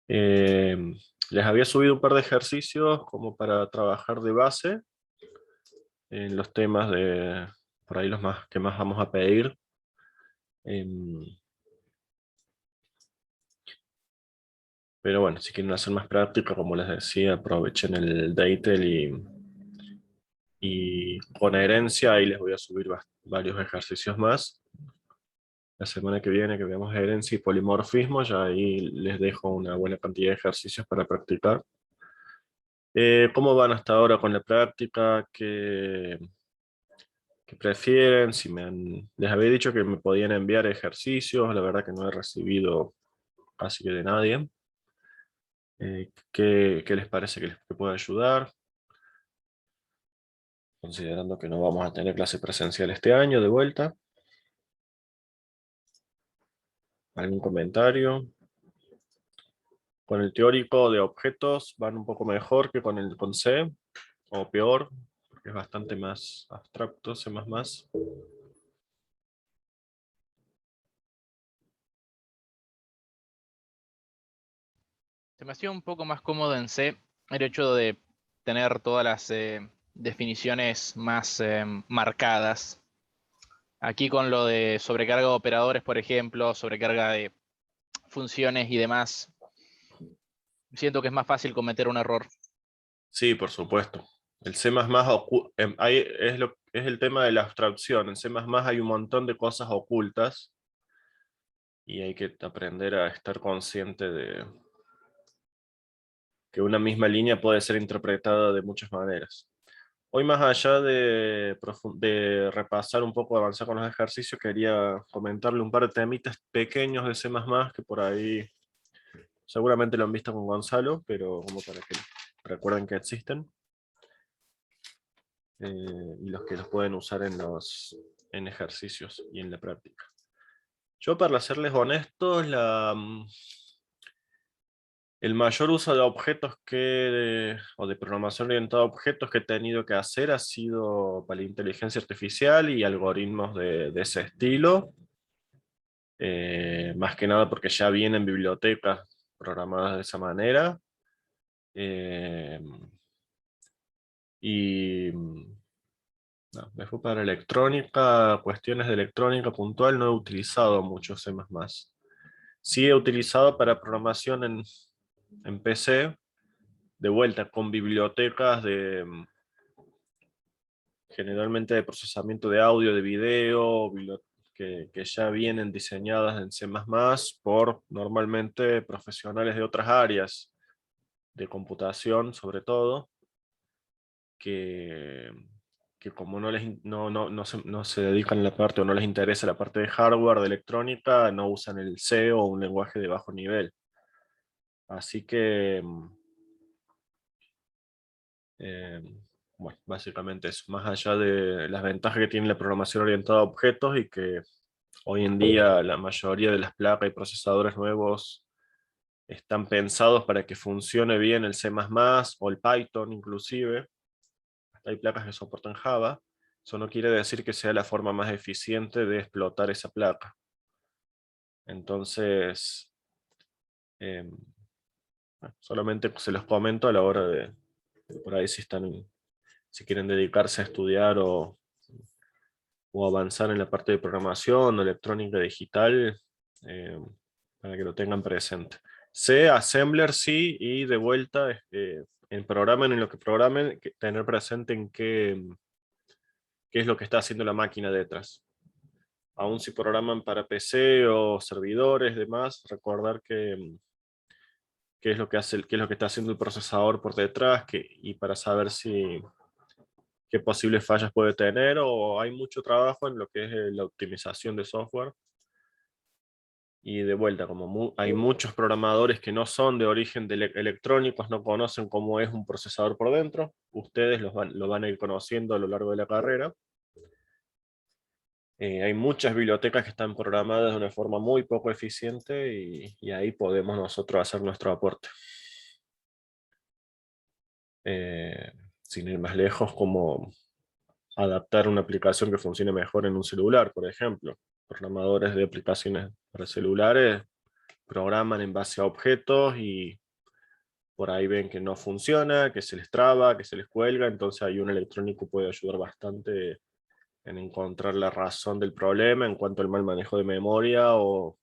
Eh, Les había subido un par de ejercicios como para trabajar de base en los temas de, por ahí los más que más vamos a pedir. Em, pero bueno, si quieren hacer más práctica, como les decía, aprovechen el Deitel y con herencia ahí les voy a subir varios ejercicios más. La semana que viene que veamos herencia y polimorfismo, ya ahí les dejo una buena cantidad de ejercicios para practicar. ¿Cómo van hasta ahora con la práctica? ¿Qué prefieren? Les había dicho que me podían enviar ejercicios, la verdad que no he recibido casi que de nadie. ¿Qué les parece que pueda ayudar? Considerando que no vamos a tener clase presencial este año de vuelta. ¿Algún comentario? Con el teórico de objetos van un poco mejor que con el con C, o peor, porque es bastante más abstracto, C++. Se me hacía un poco más cómodo en C el hecho de tener todas las definiciones más marcadas. Aquí con lo de sobrecarga de operadores, por ejemplo, sobrecarga de funciones y demás, siento que es más fácil cometer un error. Sí, por supuesto. El C++ es el tema de la abstracción. En C++ hay un montón de cosas ocultas y hay que aprender a estar consciente de que una misma línea puede ser interpretada de muchas maneras. Hoy, más allá de repasar un poco, avanzar con los ejercicios, quería comentarle un par de temitas pequeños de C++ que por ahí seguramente lo han visto con Gonzalo, pero como para que recuerden que existen, y los que los pueden usar en ejercicios y en la práctica. Yo, para serles honestos, el mayor uso de objetos o de programación orientada a objetos que he tenido que hacer ha sido para la inteligencia artificial y algoritmos de ese estilo. Más que nada porque ya vienen bibliotecas programadas de esa manera. Eh, y no, después para electrónica, cuestiones de electrónica puntual, no he utilizado mucho C++. Sí he utilizado para programación en PC, de vuelta con bibliotecas generalmente de procesamiento de audio, de video, que ya vienen diseñadas en C++ por normalmente profesionales de otras áreas de computación, sobre todo, que, que como no se dedican a la parte o no les interesa la parte de hardware, de electrónica, no usan el C o un lenguaje de bajo nivel. Así que, eh, bueno, básicamente eso. Más allá de las ventajas que tiene la programación orientada a objetos y que hoy en día la mayoría de las placas y procesadores nuevos están pensados para que funcione bien el C++ o el Python inclusive. Hasta hay placas que soportan Java. Eso no quiere decir que sea la forma más eficiente de explotar esa placa. Entonces, eh, solamente se los comento a la hora por ahí si quieren dedicarse a estudiar o avanzar en la parte de programación o electrónica digital, eh, para que lo tengan presente. C, Assembler sí, y de vuelta, en programen en lo que programen, tener presente en qué es lo que está haciendo la máquina detrás. Aún si programan para PC o servidores, demás, recordar qué es lo que qué es lo que está haciendo el procesador por detrás, y para saber qué posibles fallas puede tener, o hay mucho trabajo en lo que es la optimización de software. Y de vuelta, como hay muchos programadores que no son de origen electrónicos, no conocen cómo es un procesador por dentro, ustedes lo van a ir conociendo a lo largo de la carrera. Hay muchas bibliotecas que están programadas de una forma muy poco eficiente y ahí podemos nosotros hacer nuestro aporte. Sin ir más lejos, como adaptar una aplicación que funcione mejor en un celular, por ejemplo. Programadores de aplicaciones para celulares programan en base a objetos y por ahí ven que no funciona, que se les traba, que se les cuelga, entonces ahí un electrónico puede ayudar bastante en encontrar la razón del problema en cuanto al mal manejo de memoria o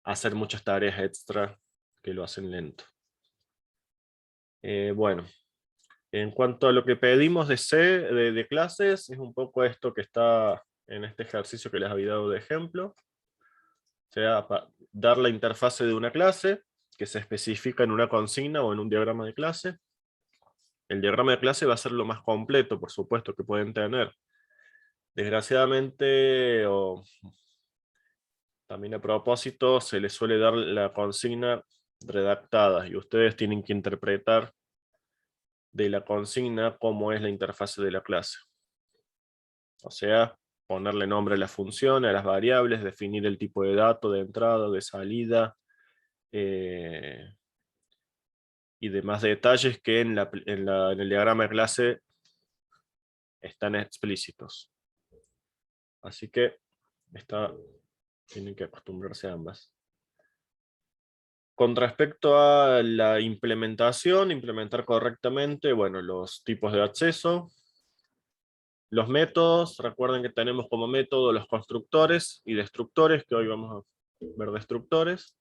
hacer muchas tareas extra que lo hacen lento. Bueno, en cuanto a lo que pedimos de C, de clases, es un poco esto que está en este ejercicio que les había dado de ejemplo. O sea, dar la interfase de una clase que se especifica en una consigna o en un diagrama de clase. El diagrama de clase va a ser lo más completo, por supuesto, que pueden tener. Desgraciadamente, o también a propósito, se les suele dar la consigna redactada y ustedes tienen que interpretar de la consigna cómo es la interfase de la clase. O sea, ponerle nombre a la función, a las variables, definir el tipo de dato de entrada, de salida, y demás detalles que en el diagrama de clase están explícitos. Así que tienen que acostumbrarse a ambas. Con respecto a la implementar correctamente, bueno, los tipos de acceso, los métodos, recuerden que tenemos como método los constructores y destructores, que hoy vamos a ver destructores.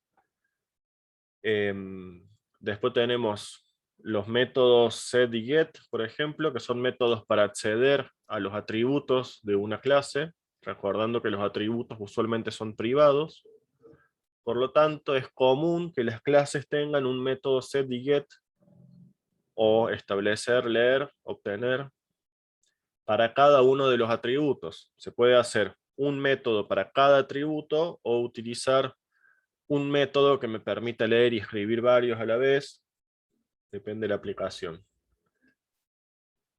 Después tenemos los métodos set y get, por ejemplo, que son métodos para acceder a los atributos de una clase, recordando que los atributos usualmente son privados. Por lo tanto, es común que las clases tengan un método set y get, o establecer, leer, obtener, para cada uno de los atributos. Se puede hacer un método para cada atributo, o utilizar un método que me permita leer y escribir varios a la vez, depende de la aplicación.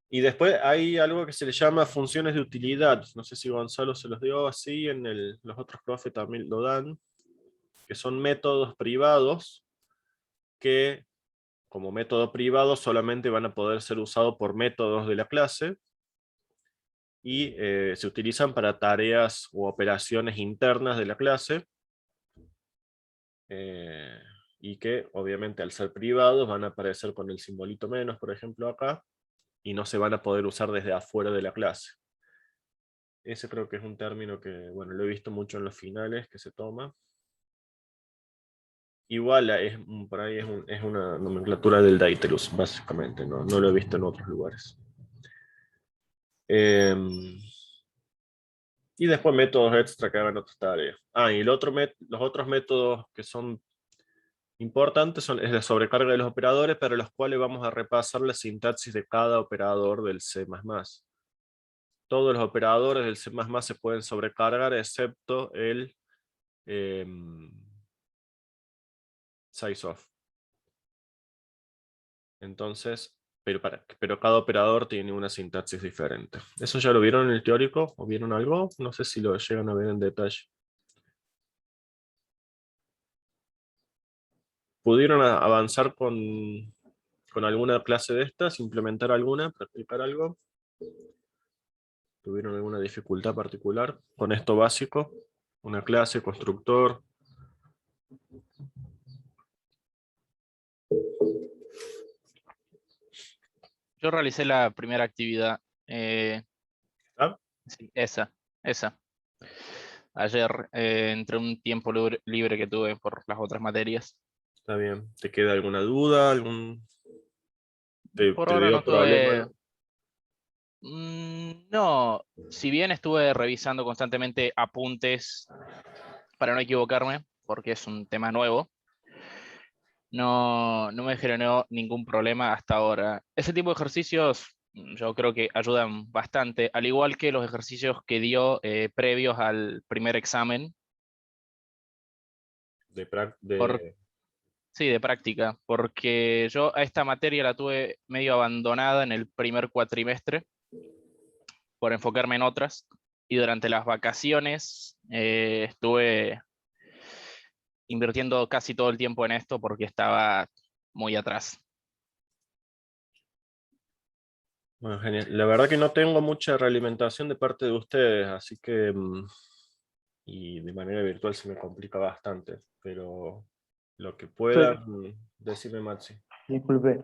Y después hay algo que se le llama funciones de utilidad. No sé si Gonzalo se los dio así, los otros profes también lo dan, que son métodos privados que, como método privado, solamente van a poder ser usados por métodos de la clase y se utilizan para tareas u operaciones internas de la clase, y que obviamente al ser privados van a aparecer con el simbolito menos, por ejemplo acá, y no se van a poder usar desde afuera de la clase. Ese creo que es un término que, bueno, lo he visto mucho en los finales que se toma. Igual por ahí es una nomenclatura del Daedalus, básicamente, ¿no? No lo he visto en otros lugares. Y después métodos extra que hagan otras tareas. Y los otros métodos que son importantes es la sobrecarga de los operadores, para los cuales vamos a repasar la sintaxis de cada operador del C++. Todos los operadores del C++ se pueden sobrecargar, excepto el sizeof. Entonces, pero cada operador tiene una sintaxis diferente. ¿Eso ya lo vieron en el teórico? ¿O vieron algo? No sé si lo llegan a ver en detalle. ¿Pudieron avanzar con alguna clase de estas? ¿Implementar alguna? ¿Practicar algo? ¿Tuvieron alguna dificultad particular con esto básico? ¿Una clase, constructor? Yo realicé la primera actividad. ¿Ah? Sí, esa. Ayer, entre un tiempo libre que tuve por las otras materias. Está bien. ¿Te queda alguna duda? Por ¿Te ahora dio no tuve. problema? No, si bien estuve revisando constantemente apuntes para no equivocarme, porque es un tema nuevo, no me generó ningún problema hasta ahora. Ese tipo de ejercicios yo creo que ayudan bastante, al igual que los ejercicios que dio previos al primer examen. Por, sí, de práctica, porque yo a esta materia la tuve medio abandonada en el primer cuatrimestre por enfocarme en otras, y durante las vacaciones estuve invirtiendo casi todo el tiempo en esto porque estaba muy atrás. Bueno, genial. La verdad que no tengo mucha realimentación de parte de ustedes, así que y de manera virtual se me complica bastante, pero lo que Fe- pueda, decirme Maxi. Disculpe.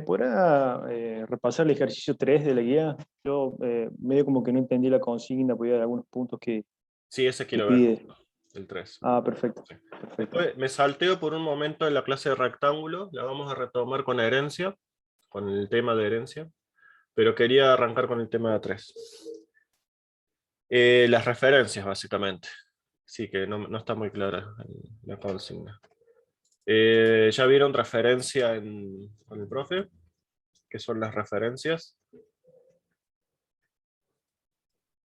¿Podrá repasar el ejercicio 3 de la guía? Yo medio como que no entendí la consigna, porque hay algunos puntos Sí, ese que quiero ver, pide. el 3. Ah, perfecto, Sí. perfecto. Después me salteo por un momento en la clase de rectángulo, la vamos a retomar con herencia, con el tema de herencia, pero quería arrancar con el tema de 3. Las referencias, básicamente. Sí, que no está muy clara la consigna. ¿Ya vieron referencia con el profe? ¿Qué son las referencias?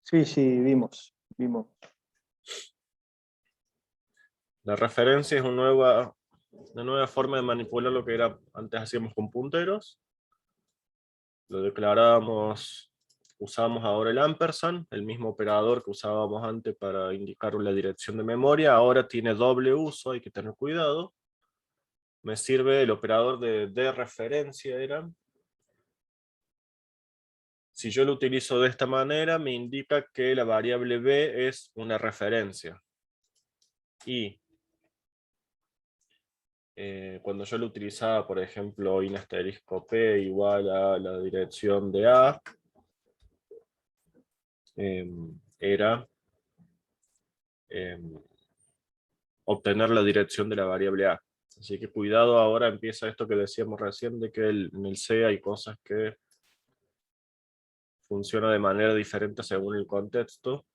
Sí, sí, vimos. La referencia es una nueva forma de manipular lo que era antes hacíamos con punteros. Lo declaramos, usamos ahora el ampersand, el mismo operador que usábamos antes para indicar la dirección de memoria, ahora tiene doble uso, hay que tener cuidado. Me sirve el operador de referencia, era. Si yo lo utilizo de esta manera, me indica que la variable b es una referencia. Y cuando yo lo utilizaba, por ejemplo, in asterisco p igual a la dirección de a, era obtener la dirección de la variable a. Así que cuidado, ahora empieza esto que decíamos recién, de que en el C hay cosas que funcionan de manera diferente según el contexto.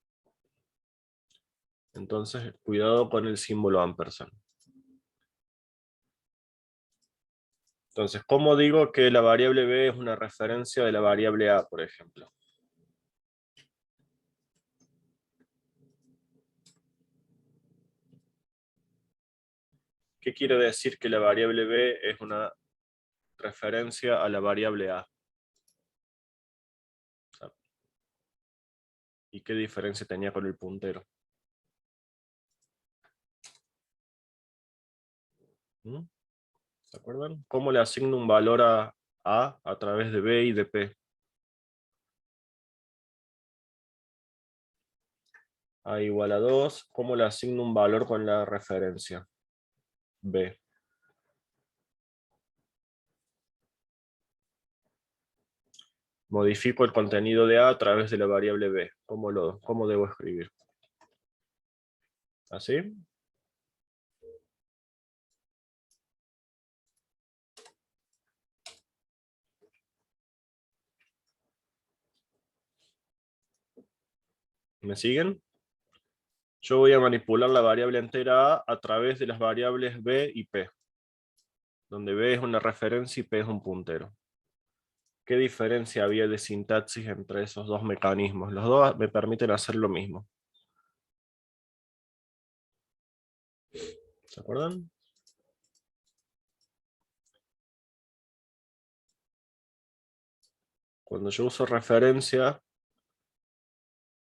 Entonces, cuidado con el símbolo ampersand. Entonces, ¿cómo digo que la variable b es una referencia de la variable a, por ejemplo? ¿Qué quiere decir que la variable b es una referencia a la variable a? ¿Y qué diferencia tenía con el puntero? ¿Mm? ¿Se acuerdan? ¿Cómo le asigno un valor a a través de b y de p? A igual a 2. ¿Cómo le asigno un valor con la referencia? B. Modifico el contenido de a través de la variable b. ¿Cómo debo escribir? ¿Así? ¿Me siguen? Yo voy a manipular la variable entera a través de las variables b y p, donde b es una referencia y p es un puntero. ¿Qué diferencia había de sintaxis entre esos dos mecanismos? Los dos me permiten hacer lo mismo. ¿Se acuerdan? Cuando yo uso referencia,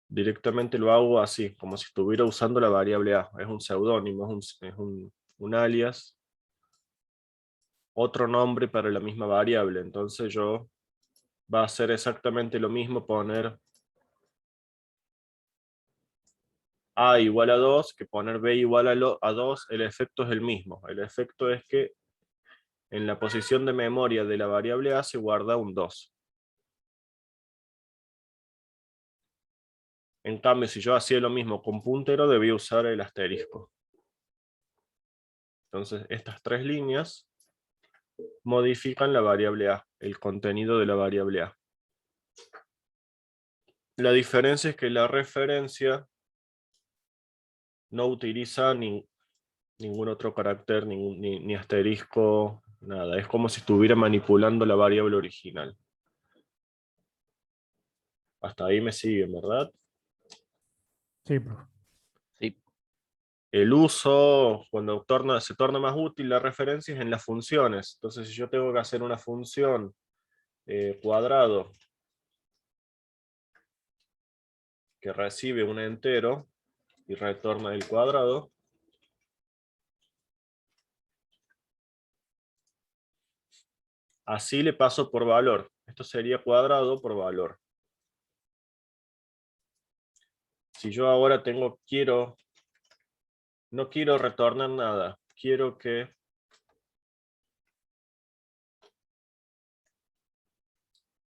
directamente lo hago así, como si estuviera usando la variable a. Es un seudónimo, es un alias, otro nombre para la misma variable. Entonces va a hacer exactamente lo mismo poner a igual a 2 que poner b igual a 2. El efecto es el mismo. El efecto es que en la posición de memoria de la variable a se guarda un 2. En cambio, si yo hacía lo mismo con puntero, debía usar el asterisco. Entonces, estas tres líneas modifican la variable a, el contenido de la variable a. La diferencia es que la referencia no utiliza ningún otro carácter, ni asterisco, nada. Es como si estuviera manipulando la variable original. Hasta ahí me siguen, ¿verdad? Sí, profe. Sí. El uso, cuando se torna más útil la referencia, es en las funciones. Entonces, si yo tengo que hacer una función cuadrado que recibe un entero y retorna el cuadrado, así le paso por valor. Esto sería cuadrado por valor. si yo ahora no quiero retornar nada, quiero que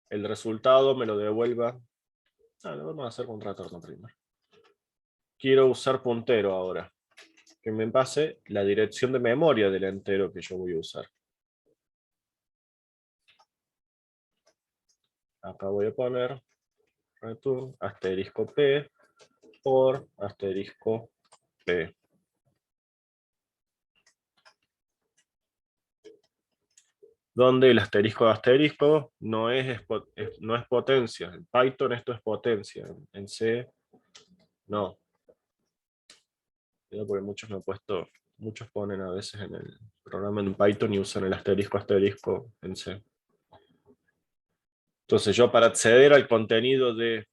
el resultado me lo devuelva. Lo vamos a hacer con retorno primero. Quiero usar puntero ahora, que me pase la dirección de memoria del entero que yo voy a usar. Acá voy a poner return asterisco P por asterisco P. Donde el asterisco de asterisco no es potencia. En Python esto es potencia. En C no. Porque muchos ponen a veces en el programa en Python y usan el asterisco asterisco en C. Entonces yo para acceder al contenido de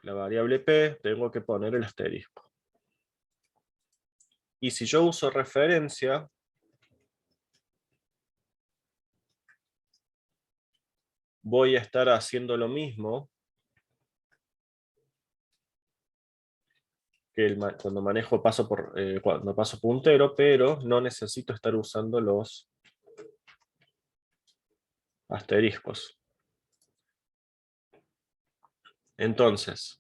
la variable P tengo que poner el asterisco. Y si yo uso referencia, voy a estar haciendo lo mismo que cuando cuando paso puntero, pero no necesito estar usando los asteriscos. Entonces,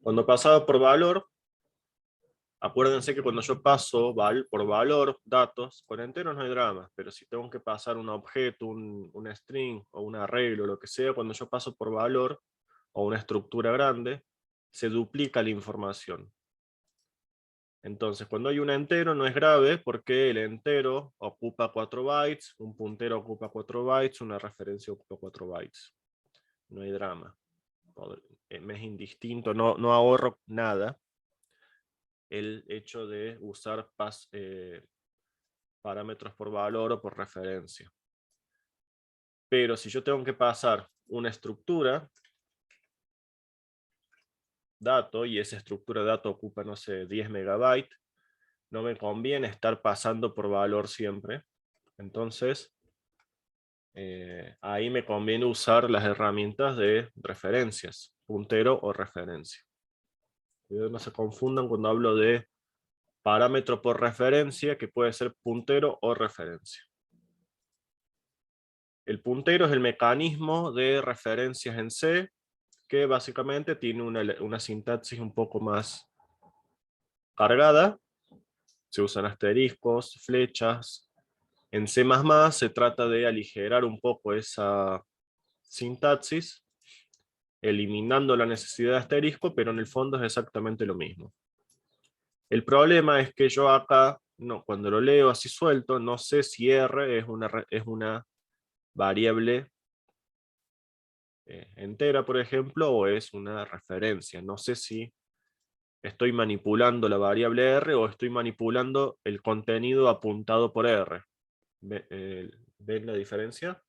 cuando pasaba por valor, acuérdense que cuando yo paso por valor datos, con enteros no hay drama, pero si tengo que pasar un objeto, un string o un arreglo, lo que sea, cuando yo paso por valor o una estructura grande, se duplica la información. Entonces, cuando hay un entero no es grave porque el entero ocupa 4 bytes, un puntero ocupa 4 bytes, una referencia ocupa 4 bytes. No hay drama. Me es indistinto, no ahorro nada el hecho de usar parámetros por valor o por referencia. Pero si yo tengo que pasar una estructura dato y esa estructura dato ocupa, no sé, 10 megabytes, no me conviene estar pasando por valor siempre. Entonces, ahí me conviene usar las herramientas de referencias, puntero o referencia. No se confundan cuando hablo de parámetro por referencia, que puede ser puntero o referencia. El puntero es el mecanismo de referencias en C, que básicamente tiene una sintaxis un poco más cargada. Se usan asteriscos, flechas. En C++ se trata de aligerar un poco esa sintaxis, eliminando la necesidad de asterisco, pero en el fondo es exactamente lo mismo. El problema es que yo acá, cuando lo leo así suelto, no sé si R es una variable entera, por ejemplo, o es una referencia. No sé si estoy manipulando la variable R o estoy manipulando el contenido apuntado por R. ¿Ven la diferencia?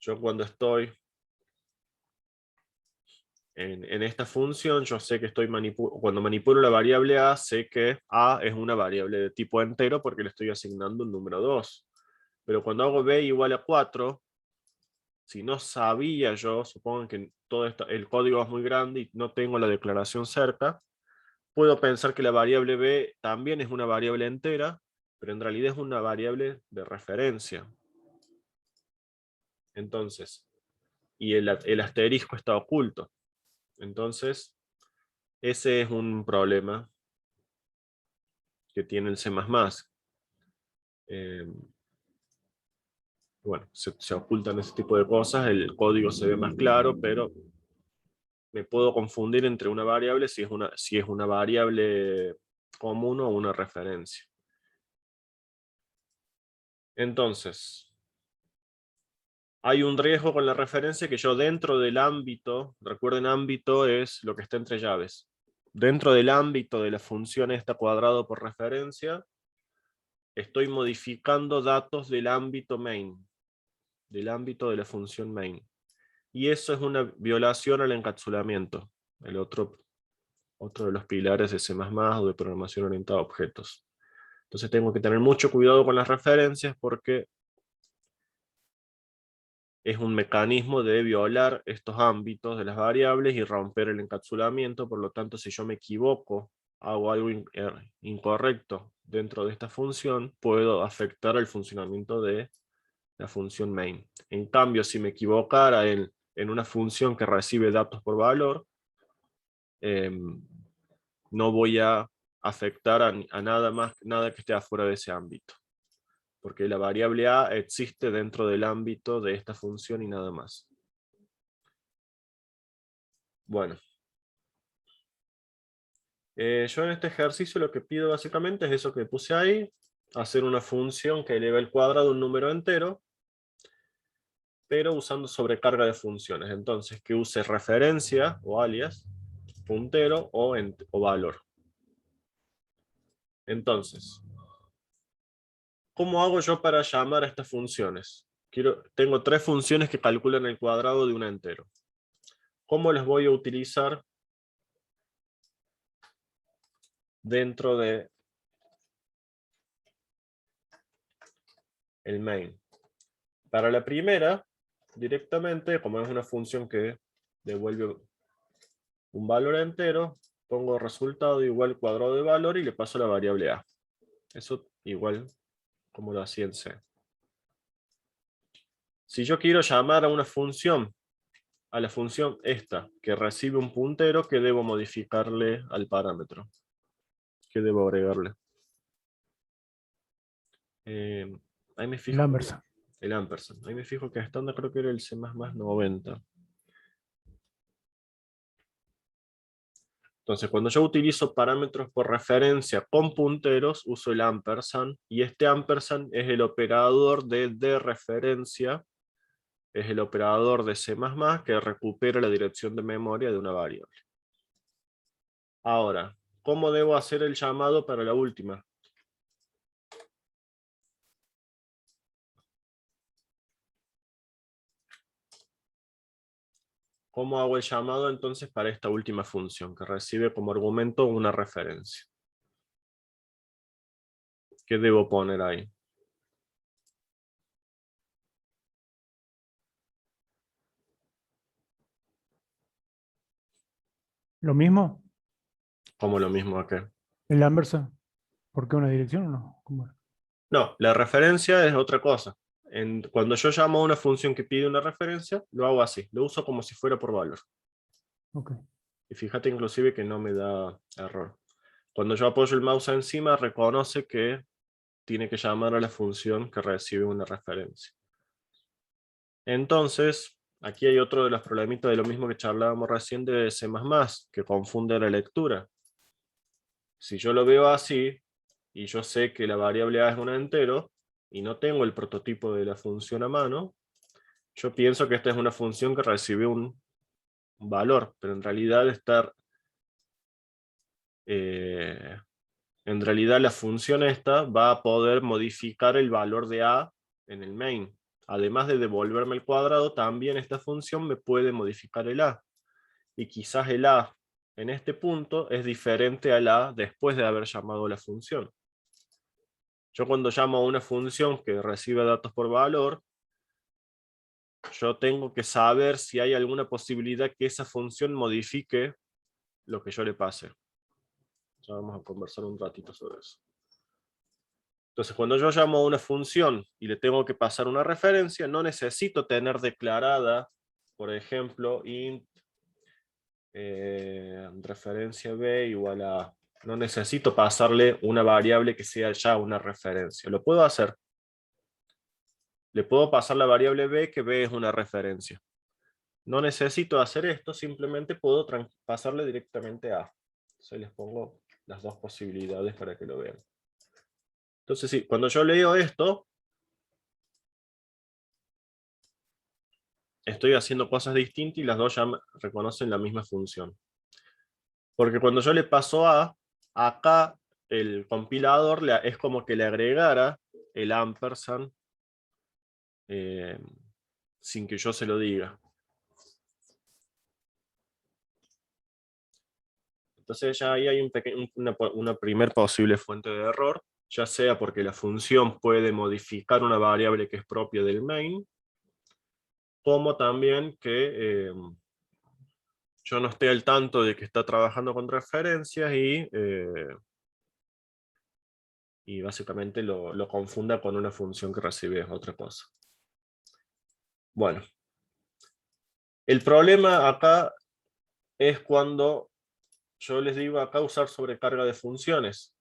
Yo cuando estoy en esta función, yo sé que cuando manipulo la variable A, sé que A es una variable de tipo entero porque le estoy asignando un número 2. Pero cuando hago B igual a 4, si no sabía yo, supongo que el código es muy grande y no tengo la declaración cerca, puedo pensar que la variable B también es una variable entera, pero en realidad es una variable de referencia. Entonces, y el asterisco está oculto. Entonces, ese es un problema que tiene el C++. Bueno, se ocultan ese tipo de cosas, el código se ve más claro, pero me puedo confundir entre una variable si es una variable común o una referencia. Entonces, hay un riesgo con la referencia que yo dentro del ámbito, recuerden, ámbito es lo que está entre llaves. Dentro del ámbito de la función esta cuadrado por referencia, estoy modificando datos del ámbito main, del ámbito de la función main. y eso es una violación al encapsulamiento, el otro de los pilares de C++ o de programación orientada a objetos. Entonces tengo que tener mucho cuidado con las referencias porque es un mecanismo de violar estos ámbitos de las variables y romper el encapsulamiento. Por lo tanto, si yo me equivoco, hago algo incorrecto dentro de esta función, puedo afectar el funcionamiento de la función main. En cambio, si me equivocara en una función que recibe datos por valor, no voy a afectar a nada que esté afuera de ese ámbito. Porque la variable a existe dentro del ámbito de esta función y nada más. Bueno. Yo en este ejercicio lo que pido básicamente es eso que puse ahí, hacer una función que eleve al cuadrado un número entero, pero usando sobrecarga de funciones. Entonces, que use referencia o alias, puntero o valor. Entonces, ¿cómo hago yo para llamar a estas funciones? Tengo 3 funciones que calculan el cuadrado de un entero. ¿Cómo las voy a utilizar dentro de el main? Para la primera, directamente, como es una función que devuelve un valor entero, pongo resultado igual cuadrado de valor y le paso la variable a. Eso igual como lo hacía en C. Si yo quiero llamar a una función, a la función esta, que recibe un puntero, ¿qué debo modificarle al parámetro? ¿Qué debo agregarle? Ahí me fijo. El ampersand. El ampersand. Ahí me fijo que estándar creo que era el C++ 90. Entonces, cuando yo utilizo parámetros por referencia con punteros, uso el ampersand, y este ampersand es el operador de referencia, es el operador de C++ que recupera la dirección de memoria de una variable. Ahora, ¿cómo debo hacer el llamado para la última? ¿Cómo hago el llamado entonces para esta última función, que recibe como argumento una referencia? ¿Qué debo poner ahí? ¿Lo mismo? ¿Cómo lo mismo acá? ¿El ampersand? ¿Por qué una dirección o no? ¿Cómo era? No, la referencia es otra cosa. Cuando yo llamo a una función que pide una referencia, lo hago así, lo uso como si fuera por valor. Ok. Y fíjate inclusive que no me da error. Cuando yo apoyo el mouse encima, reconoce que tiene que llamar a la función que recibe una referencia. Entonces, aquí hay otro de los problemitas de lo mismo que charlábamos recién de C++, que confunde la lectura. Si yo lo veo así, y yo sé que la variable a es un entero, y no tengo el prototipo de la función a mano, yo pienso que esta es una función que recibe un valor, pero en realidad la función esta va a poder modificar el valor de a en el main. Además de devolverme el cuadrado, también esta función me puede modificar el a. Y quizás el a en este punto es diferente al a después de haber llamado la función. Yo cuando llamo a una función que recibe datos por valor, yo tengo que saber si hay alguna posibilidad que esa función modifique lo que yo le pase. Ya vamos a conversar un ratito sobre eso. Entonces, cuando yo llamo a una función y le tengo que pasar una referencia, no necesito tener declarada, por ejemplo, int referencia b igual a... No necesito pasarle una variable que sea ya una referencia. Lo puedo hacer. Le puedo pasar la variable b, que b es una referencia. No necesito hacer esto, simplemente puedo pasarle directamente a. Entonces les pongo las dos posibilidades para que lo vean. Entonces sí, cuando yo leo esto, estoy haciendo cosas distintas y las dos ya reconocen la misma función. Porque cuando yo le paso a, acá el compilador es como que le agregara el ampersand sin que yo se lo diga. Entonces ya ahí hay una primer posible fuente de error, ya sea porque la función puede modificar una variable que es propia del main, como también que yo no esté al tanto de que está trabajando con referencias y básicamente lo confunda con una función que recibe otra cosa. Bueno, el problema acá es cuando yo les digo acá usar sobrecarga de funciones.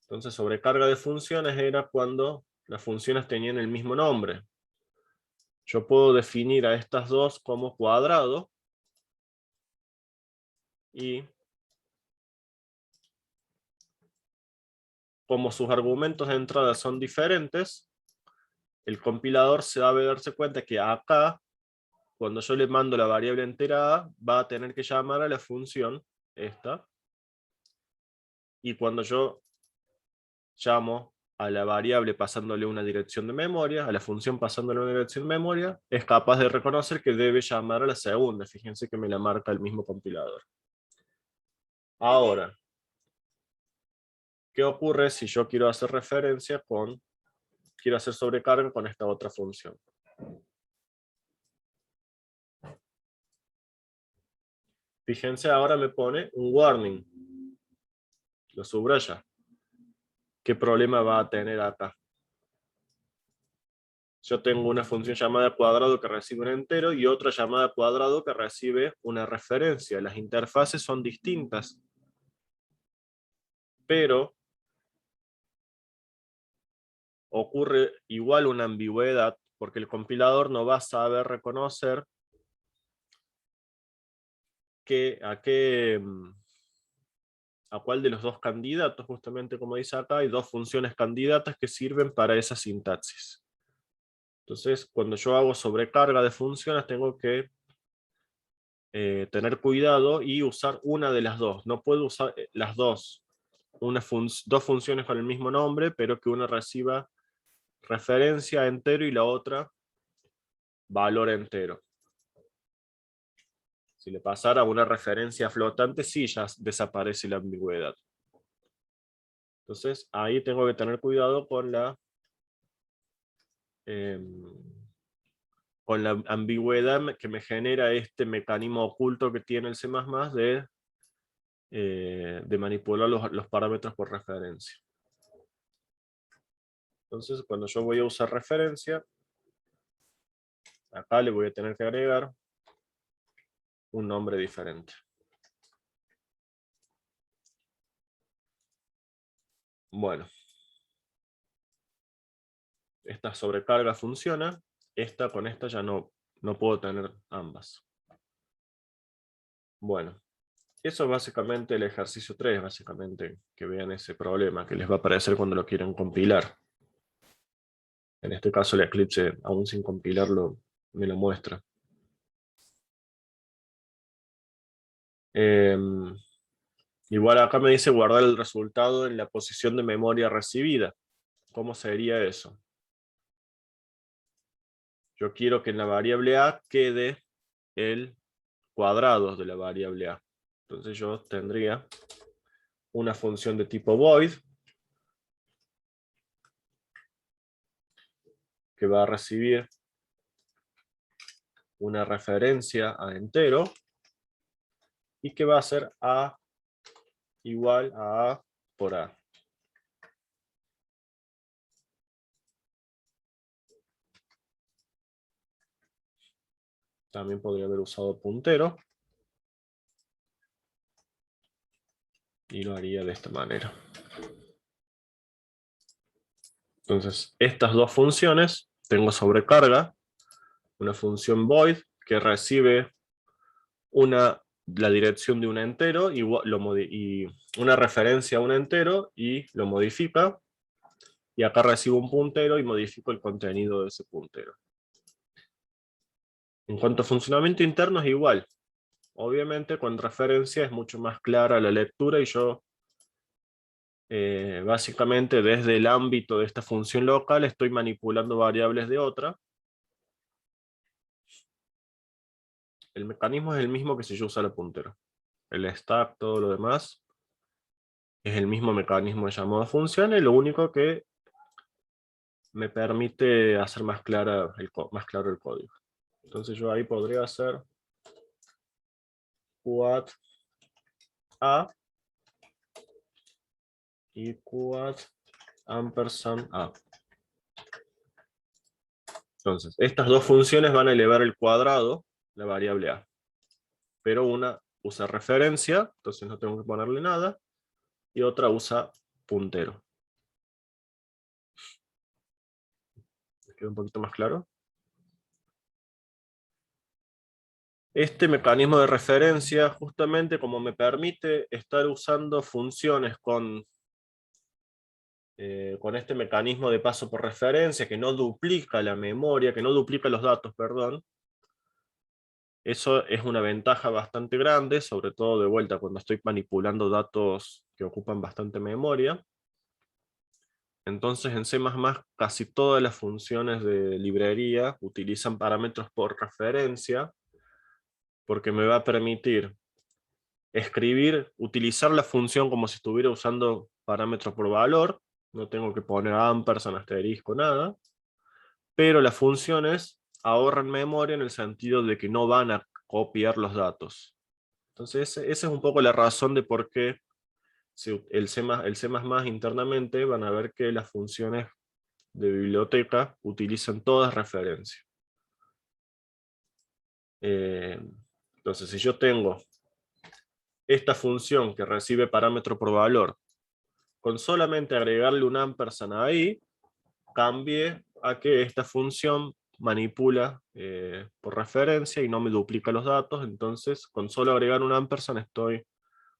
Entonces sobrecarga de funciones era cuando las funciones tenían el mismo nombre. Yo puedo definir a estas dos como cuadrado y como sus argumentos de entrada son diferentes, el compilador se va a darse cuenta que acá, cuando yo le mando la variable entera A, va a tener que llamar a la función esta. Y cuando yo llamo a la variable pasándole una dirección de memoria, a la función pasándole una dirección de memoria, es capaz de reconocer que debe llamar a la segunda. Fíjense que me la marca el mismo compilador. Ahora, ¿qué ocurre si yo quiero hacer referencia quiero hacer sobrecarga con esta otra función? Fíjense, ahora me pone un warning. Lo subraya. ¿Qué problema va a tener acá? Yo tengo una función llamada cuadrado que recibe un entero y otra llamada cuadrado que recibe una referencia. Las interfaces son distintas, pero ocurre igual una ambigüedad porque el compilador no va a saber reconocer a cuál de los dos candidatos, justamente como dice acá, hay dos funciones candidatas que sirven para esa sintaxis. Entonces, cuando yo hago sobrecarga de funciones, tengo que tener cuidado y usar una de las dos. No puedo usar las dos. Dos funciones con el mismo nombre, pero que una reciba referencia entero y la otra valor entero. Si le pasara una referencia flotante, sí, ya desaparece la ambigüedad. Entonces, ahí tengo que tener cuidado con la ambigüedad que me genera este mecanismo oculto que tiene el C++ de manipular los parámetros por referencia. Entonces, cuando yo voy a usar referencia, acá le voy a tener que agregar un nombre diferente. Bueno. Esta sobrecarga funciona, con esta ya no puedo tener ambas. Bueno, eso es básicamente el ejercicio 3, básicamente, que vean ese problema que les va a aparecer cuando lo quieran compilar. En este caso el Eclipse, aún sin compilarlo, me lo muestra. Igual acá me dice guardar el resultado en la posición de memoria recibida. ¿Cómo sería eso? Yo quiero que en la variable A quede el cuadrado de la variable A. Entonces yo tendría una función de tipo void que va a recibir una referencia a entero y que va a ser A igual a A por A. También podría haber usado puntero y lo haría de esta manera. Entonces, estas dos funciones, tengo sobrecarga, una función void que recibe la dirección de un entero y una referencia a un entero y lo modifica, y acá recibo un puntero y modifico el contenido de ese puntero. En cuanto a funcionamiento interno es igual. Obviamente con referencia es mucho más clara la lectura y yo básicamente desde el ámbito de esta función local estoy manipulando variables de otra. El mecanismo es el mismo que si yo usara puntero. el stack, todo lo demás. Es el mismo mecanismo de llamado a funciones, lo único que me permite hacer más claro el código. Entonces yo ahí podría hacer quad a y quad ampersand a. Entonces, estas dos funciones van a elevar el cuadrado, la variable a. Pero una usa referencia, entonces no tengo que ponerle nada, y otra usa puntero. ¿Queda un poquito más claro? Este mecanismo de referencia, justamente como me permite estar usando funciones con este mecanismo de paso por referencia, que no duplica la memoria, que no duplica los datos, perdón, eso es una ventaja bastante grande, sobre todo de vuelta cuando estoy manipulando datos que ocupan bastante memoria. Entonces en C++ casi todas las funciones de librería utilizan parámetros por referencia, porque me va a permitir utilizar la función como si estuviera usando parámetros por valor, no tengo que poner ampersand, asterisco, nada, pero las funciones ahorran memoria en el sentido de que no van a copiar los datos. Entonces esa es un poco la razón de por qué el C++ internamente van a ver que las funciones de biblioteca utilizan todas referencias. Entonces si yo tengo esta función que recibe parámetro por valor, con solamente agregarle un ampersand ahí, cambie a que esta función manipula por referencia y no me duplica los datos, entonces con solo agregar un ampersand estoy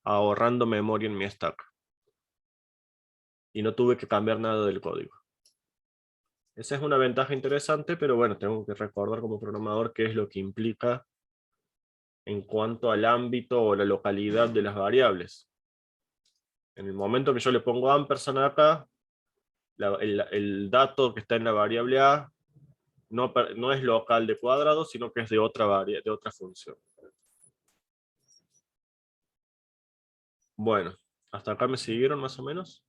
ahorrando memoria en mi stack. Y no tuve que cambiar nada del código. Esa es una ventaja interesante, pero bueno, tengo que recordar como programador qué es lo que implica en cuanto al ámbito o la localidad de las variables. En el momento que yo le pongo ampersand acá, el dato que está en la variable A no es local de cuadrado, sino que es de otra función. Bueno, ¿hasta acá me siguieron más o menos?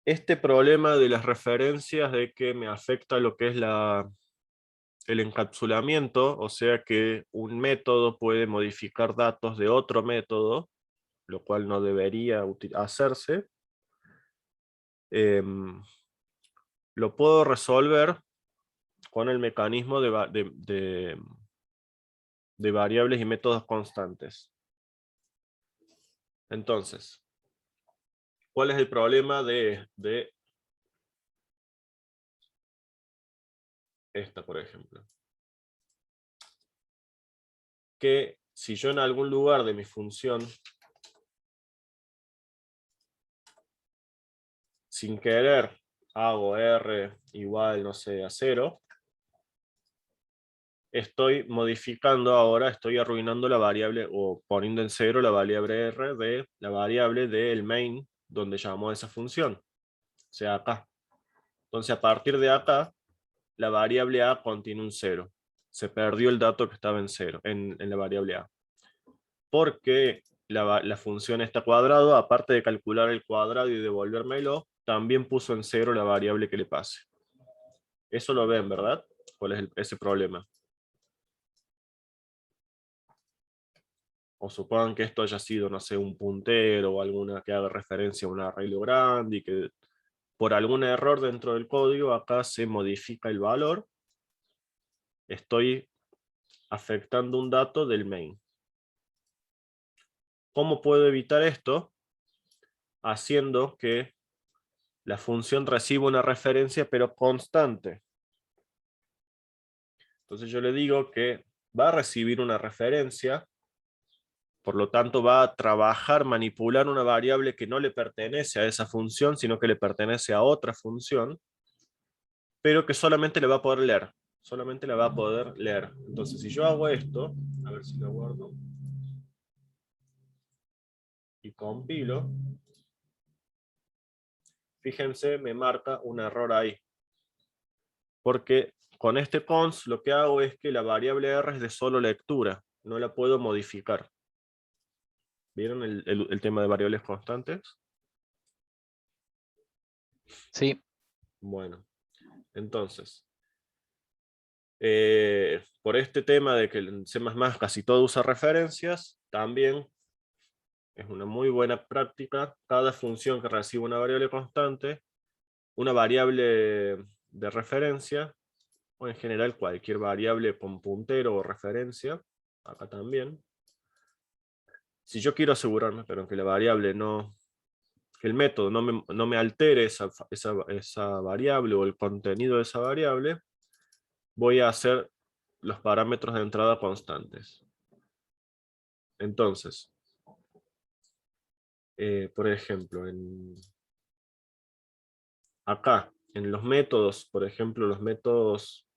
Este problema de las referencias de que me afecta lo que es el encapsulamiento, o sea que un método puede modificar datos de otro método, lo cual no debería hacerse, lo puedo resolver con el mecanismo de variables y métodos constantes. Entonces, ¿cuál es el problema de esta, por ejemplo? Que si yo en algún lugar de mi función, sin querer, hago r igual, no sé, a 0, estoy modificando ahora, estoy arruinando la variable, o poniendo en 0 la variable r de la variable del main, donde llamó esa función, o sea, acá. Entonces, a partir de acá, la variable a contiene un 0. Se perdió el dato que estaba en 0, en la variable a. Porque la función está cuadrado, aparte de calcular el cuadrado y devolvérmelo, también puso en 0 la variable que le pase. Eso lo ven, ¿verdad? ¿Cuál es ese problema? O supongan que esto haya sido, no sé, un puntero o alguna que haga referencia a un arreglo grande y que por algún error dentro del código acá se modifica el valor. Estoy afectando un dato del main. ¿Cómo puedo evitar esto? Haciendo que la función reciba una referencia pero constante. Entonces yo le digo que va a recibir una referencia, por lo tanto va a trabajar, manipular una variable que no le pertenece a esa función, sino que le pertenece a otra función, pero que solamente le va a poder leer. Solamente la va a poder leer. Entonces si yo hago esto, a ver si lo guardo, y compilo, fíjense, me marca un error ahí. Porque con este const lo que hago es que la variable R es de solo lectura, no la puedo modificar. ¿Vieron el tema de variables constantes? Sí. Bueno, entonces, por este tema de que en C++ casi todo usa referencias, también es una muy buena práctica. Cada función que recibe una variable constante, una variable de referencia, o en general cualquier variable con puntero o referencia, acá también. Si yo quiero asegurarme, pero que la variable no, que el método no me altere esa variable o el contenido de esa variable, voy a hacer los parámetros de entrada constantes. Entonces, por ejemplo, acá, en los métodos, por ejemplo, los métodos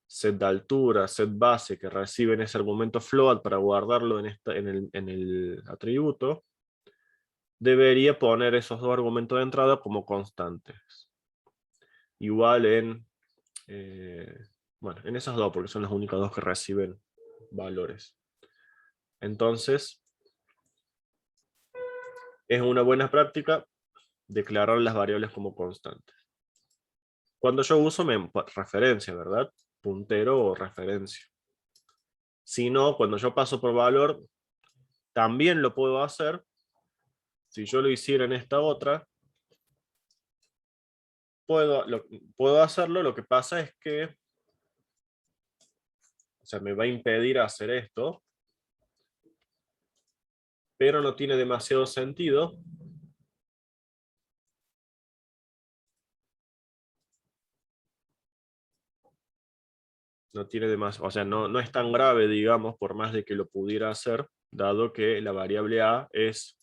set de altura, set base, que reciben ese argumento float para guardarlo en el atributo, debería poner esos dos argumentos de entrada como constantes. Igual bueno, en esas dos, porque son las únicas dos que reciben valores. Entonces, es una buena práctica declarar las variables como constantes. Cuando yo uso referencia, ¿verdad? Puntero o referencia. Si no, cuando yo paso por valor, también lo puedo hacer. Si yo lo hiciera en esta otra, puedo hacerlo. Lo que pasa es que, o sea, me va a impedir hacer esto, pero no tiene demasiado sentido. No tiene o sea, no es tan grave, digamos, por más de que lo pudiera hacer, dado que la variable a es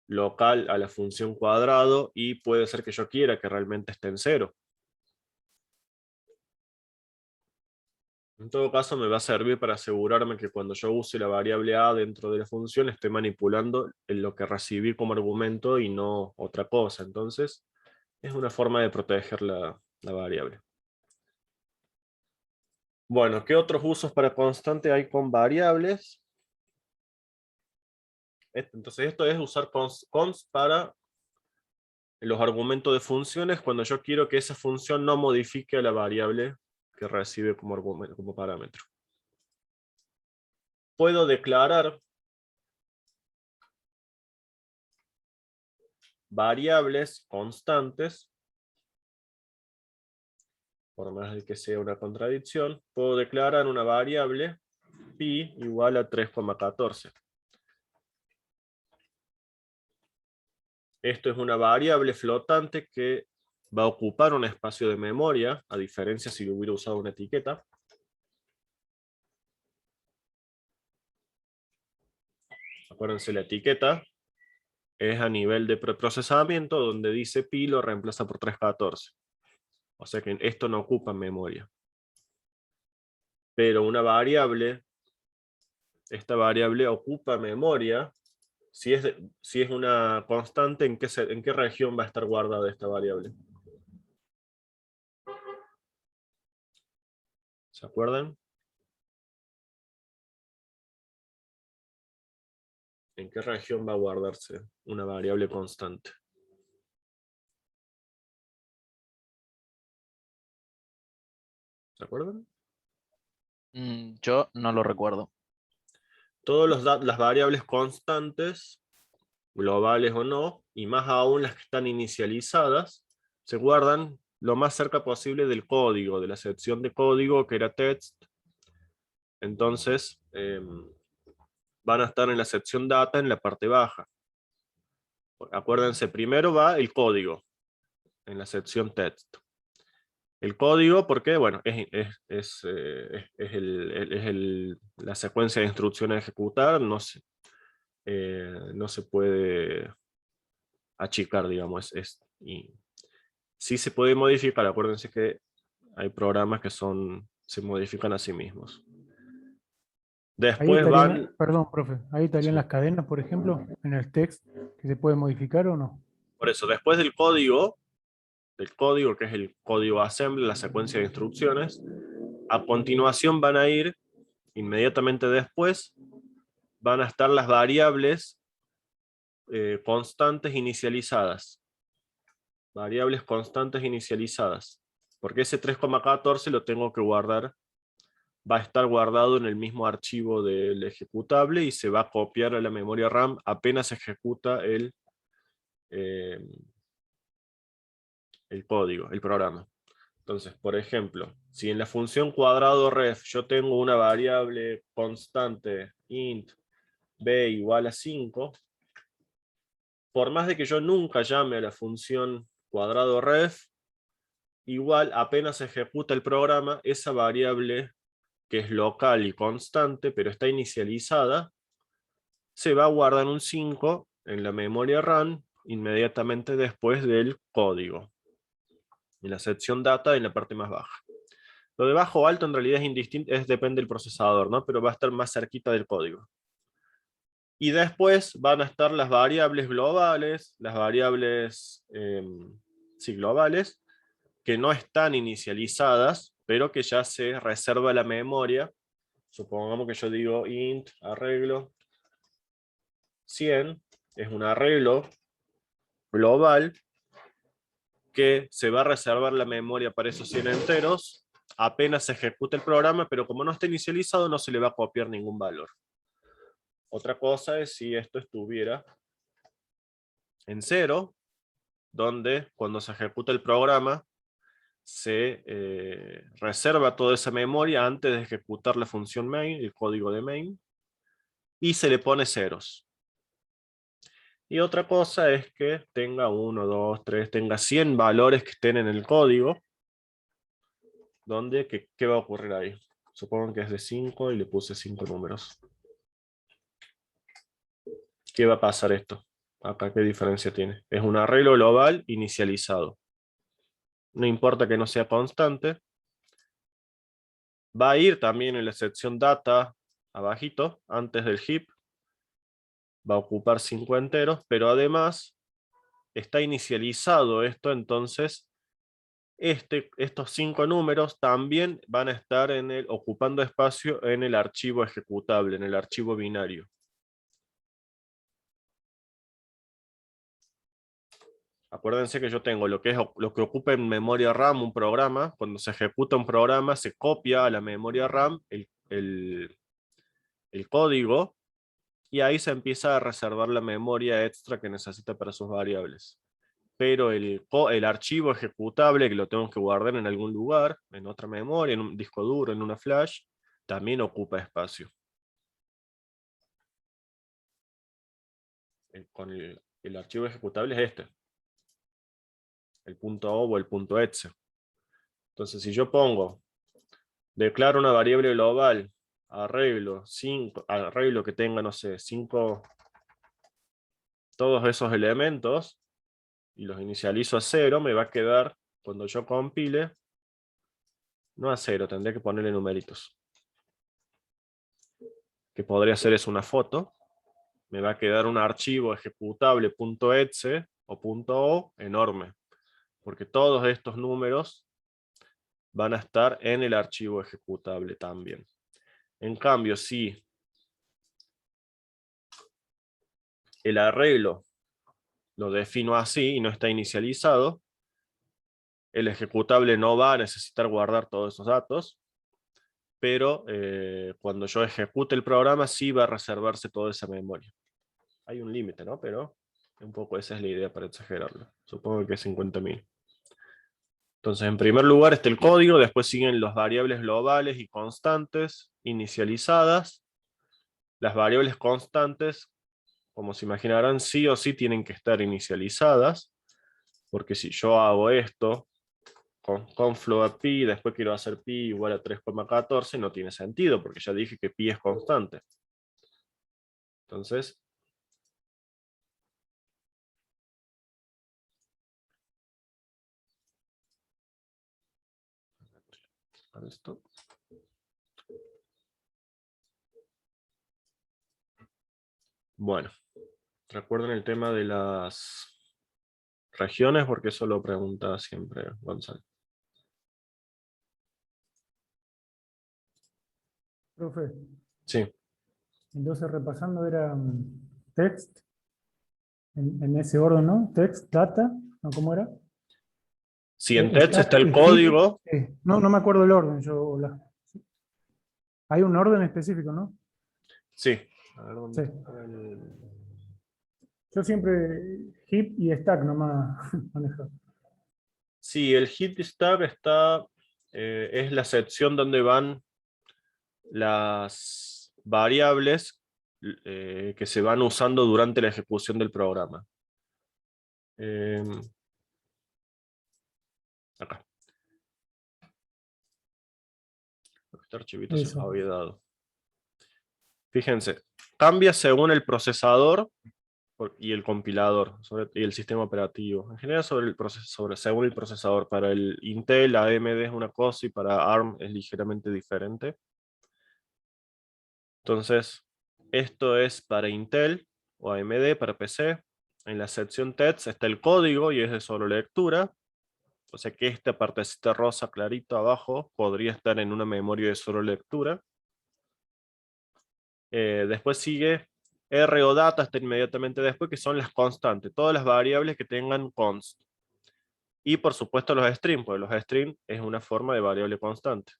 local a la función cuadrado y puede ser que yo quiera que realmente esté en 0. En todo caso, me va a servir para asegurarme que cuando yo use la variable a dentro de la función, estoy manipulando en lo que recibí como argumento y no otra cosa. Entonces, es una forma de proteger la variable. Bueno, ¿qué otros usos para constante hay con variables? Entonces, esto es usar const para los argumentos de funciones cuando yo quiero que esa función no modifique a la variable que recibe como argumento, como parámetro. Puedo declarar variables constantes, por más de que sea una contradicción. Puedo declarar una variable pi igual a 3,14. Esto es una variable flotante que va a ocupar un espacio de memoria, a diferencia si hubiera usado una etiqueta. Acuérdense, la etiqueta es a nivel de preprocesamiento, donde dice pi lo reemplaza por 3,14. O sea que esto no ocupa memoria. Pero una variable, esta variable ocupa memoria. Si es una constante, ¿en qué región va a estar guardada esta variable? ¿Se acuerdan? ¿En qué región va a guardarse una variable constante? ¿Se acuerdan? Yo no lo recuerdo. Todas las variables constantes, globales o no, y más aún las que están inicializadas, se guardan lo más cerca posible del código, de la sección de código que era text. Entonces, van a estar en la sección data en la parte baja. Acuérdense, primero va el código en la sección text. El código, porque bueno, es la secuencia de instrucciones a ejecutar, no se puede achicar, digamos. Y sí se puede modificar, acuérdense que hay programas que se modifican a sí mismos. Ahí Después estarían, van... perdón, profe, ahí estarían Sí. las cadenas, por ejemplo, en el text, que se puede modificar o no. Por eso, después del código, del código, que es el código assembly, la secuencia de instrucciones. A continuación van a ir, inmediatamente después, van a estar las variables constantes inicializadas. Variables constantes inicializadas. Porque ese 3,14 lo tengo que guardar, va a estar guardado en el mismo archivo del ejecutable y se va a copiar a la memoria RAM apenas se ejecuta el código, el programa. Entonces, por ejemplo, si en la función cuadrado ref yo tengo una variable constante int b igual a 5, por más de que yo nunca llame a la función cuadrado ref, igual apenas se ejecuta el programa, esa variable que es local y constante, pero está inicializada, se va a guardar un 5 en la memoria RAM inmediatamente después del código. En la sección data en la parte más baja. Lo de bajo o alto en realidad es indistinto, depende del procesador, ¿no? Pero va a estar más cerquita del código. Y después van a estar las variables globales, las variables globales, que no están inicializadas, pero que ya se reserva la memoria. Supongamos que yo digo int arreglo 100, es un arreglo global que se va a reservar la memoria para esos 100 enteros apenas se ejecute el programa, pero como no está inicializado no se le va a copiar ningún valor. Otra cosa es si esto estuviera en 0, donde cuando se ejecuta el programa se reserva toda esa memoria antes de ejecutar la función main, el código de main, y se le pone ceros. Y otra cosa es que tenga 1, 2, 3, tenga 100 valores que estén en el código, donde, ¿qué va a ocurrir ahí? Supongo que es de 5 y le puse 5 números. ¿Qué va a pasar esto? Acá, ¿qué diferencia tiene? Es un arreglo global inicializado. No importa que no sea constante. Va a ir también en la sección data, abajito, antes del heap. Va a ocupar 5 enteros, pero además está inicializado esto, entonces estos 5 números también van a estar ocupando espacio en el archivo ejecutable, en el archivo binario. Acuérdense que yo tengo lo que ocupa en memoria RAM un programa. Cuando se ejecuta un programa se copia a la memoria RAM el código y ahí se empieza a reservar la memoria extra que necesita para sus variables. Pero el archivo ejecutable, que lo tengo que guardar en algún lugar, en otra memoria, en un disco duro, en una flash, también ocupa espacio. El archivo ejecutable es este. El .o o el .exe. Entonces si yo declaro una variable global, arreglo que tenga, no sé, 5, todos esos elementos, y los inicializo a 0, me va a quedar, cuando yo compile, no a 0, tendré que ponerle numeritos. Que podría ser es una foto. Me va a quedar un archivo ejecutable .exe o .o enorme. Porque todos estos números van a estar en el archivo ejecutable también. En cambio, si el arreglo lo defino así y no está inicializado, el ejecutable no va a necesitar guardar todos esos datos, pero cuando yo ejecute el programa sí va a reservarse toda esa memoria. Hay un límite, ¿no? Pero un poco esa es la idea para exagerarlo. Supongo que es 50.000. Entonces, en primer lugar está el código, después siguen las variables globales y constantes inicializadas. Las variables constantes, como se imaginarán, sí o sí tienen que estar inicializadas, porque si yo hago esto con float pi, después quiero hacer pi igual a 3,14, no tiene sentido, porque ya dije que pi es constante. Entonces, esto. Bueno, recuerden el tema de las regiones, porque eso lo pregunta siempre Gonzalo. Profe, Sí, entonces repasando era text, en ese orden, ¿no? Text, data, ¿no? ¿Cómo era? si en TEDS está Stack el y código, heap. No, no me acuerdo el orden. Hay un orden específico, ¿no? sí. A ver, ¿dónde Sí. está el- Yo siempre heap y stack nomás manejo. Sí, el heap stack está, es la sección donde van las variables que se van usando durante la ejecución del programa. Acá. Este archivito se los Eso. había dado. Fíjense, cambia según el procesador y el compilador y el sistema operativo. En general según el procesador. Para el Intel, AMD es una cosa y para ARM es ligeramente diferente. Entonces, esto es para Intel o AMD, para PC. En la sección TEDS está el código y es de solo lectura. O sea que esta partecita rosa clarito abajo podría estar en una memoria de solo lectura. Después sigue R o data, está inmediatamente después, que son las constantes, todas las variables que tengan const. Y por supuesto los strings, porque los strings es una forma de variable constante.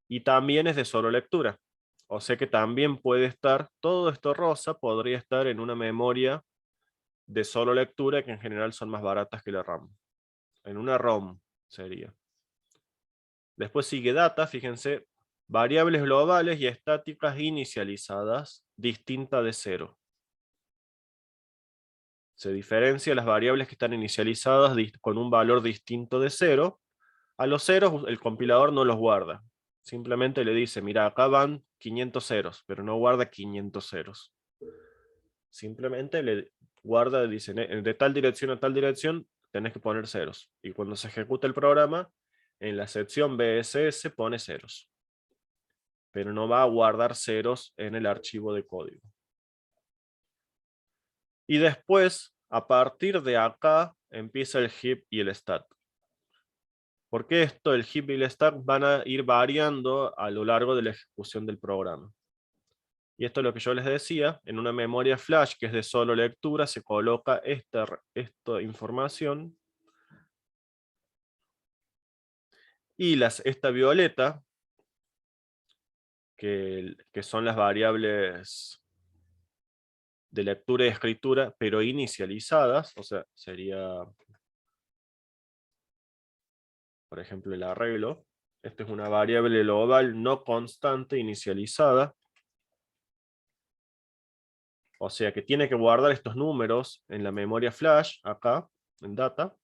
Y también es de solo lectura. O sea que también puede estar, todo esto rosa podría estar en una memoria de solo lectura, que en general son más baratas que la RAM. En una ROM sería. Después sigue data, fíjense, variables globales y estáticas inicializadas, distinta de cero. Se diferencia las variables que están inicializadas con un valor distinto de cero. A los ceros el compilador no los guarda. Simplemente le dice, mira, acá van 500 ceros, pero no guarda 500 ceros. Simplemente le guarda, dice, de tal dirección a tal dirección tenés que poner ceros. Y cuando se ejecuta el programa, en la sección BSS pone ceros. Pero no va a guardar ceros en el archivo de código. Y después, a partir de acá, empieza el heap y el stack. Porque esto, el heap y el stack, van a ir variando a lo largo de la ejecución del programa. Y esto es lo que yo les decía, en una memoria flash que es de solo lectura, se coloca esta información. Y esta violeta, que son las variables de lectura y escritura, pero inicializadas, o sea, sería, por ejemplo, el arreglo. Esto es una variable global no constante inicializada. O sea que tiene que guardar estos números en la memoria flash, acá, en data,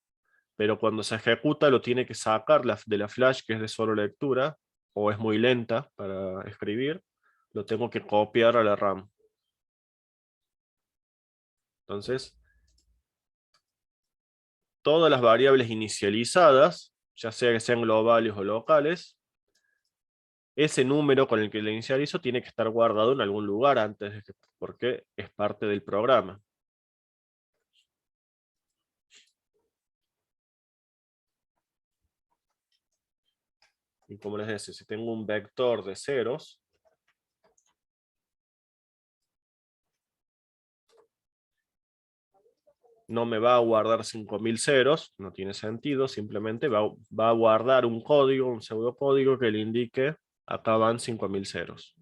pero cuando se ejecuta lo tiene que sacar de la flash, que es de solo lectura, o es muy lenta para escribir, lo tengo que copiar a la RAM. Entonces, todas las variables inicializadas, ya sea que sean globales o locales, ese número con el que le inicializo tiene que estar guardado en algún lugar antes, porque es parte del programa. Y como les decía, si tengo un vector de ceros, no me va a guardar 5000 ceros, no tiene sentido, simplemente va a guardar un código, un pseudocódigo que le indique acá van 5000 ceros.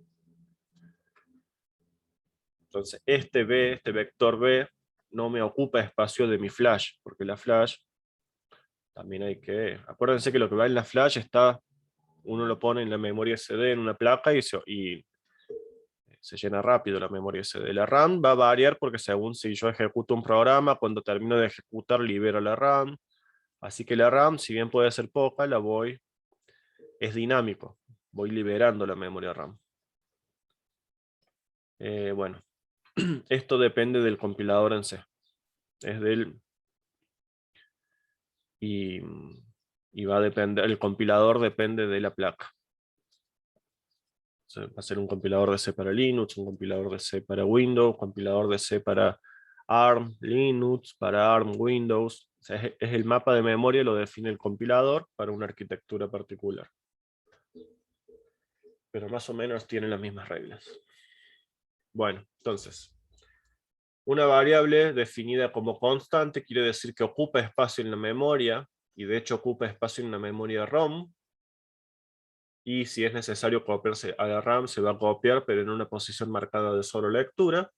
Entonces este vector B, no me ocupa espacio de mi flash, porque la flash también hay que... Acuérdense que lo que va en la flash está, uno lo pone en la memoria SD en una placa y se llena rápido la memoria SD. La RAM va a variar porque según si yo ejecuto un programa, cuando termino de ejecutar libero la RAM. Así que la RAM, si bien puede ser poca, es dinámico. Voy liberando la memoria RAM. Bueno, esto depende del compilador en C. Es del... Y va a depender, el compilador depende de la placa. Va a ser un compilador de C para Linux, un compilador de C para Windows, un compilador de C para ARM, Linux, para ARM, Windows. O sea, es el mapa de memoria, lo define el compilador para una arquitectura particular. Pero más o menos tienen las mismas reglas. Bueno, entonces, una variable definida como constante quiere decir que ocupa espacio en la memoria, y de hecho ocupa espacio en la memoria ROM, y si es necesario copiarse a la RAM, se va a copiar, pero en una posición marcada de solo lectura,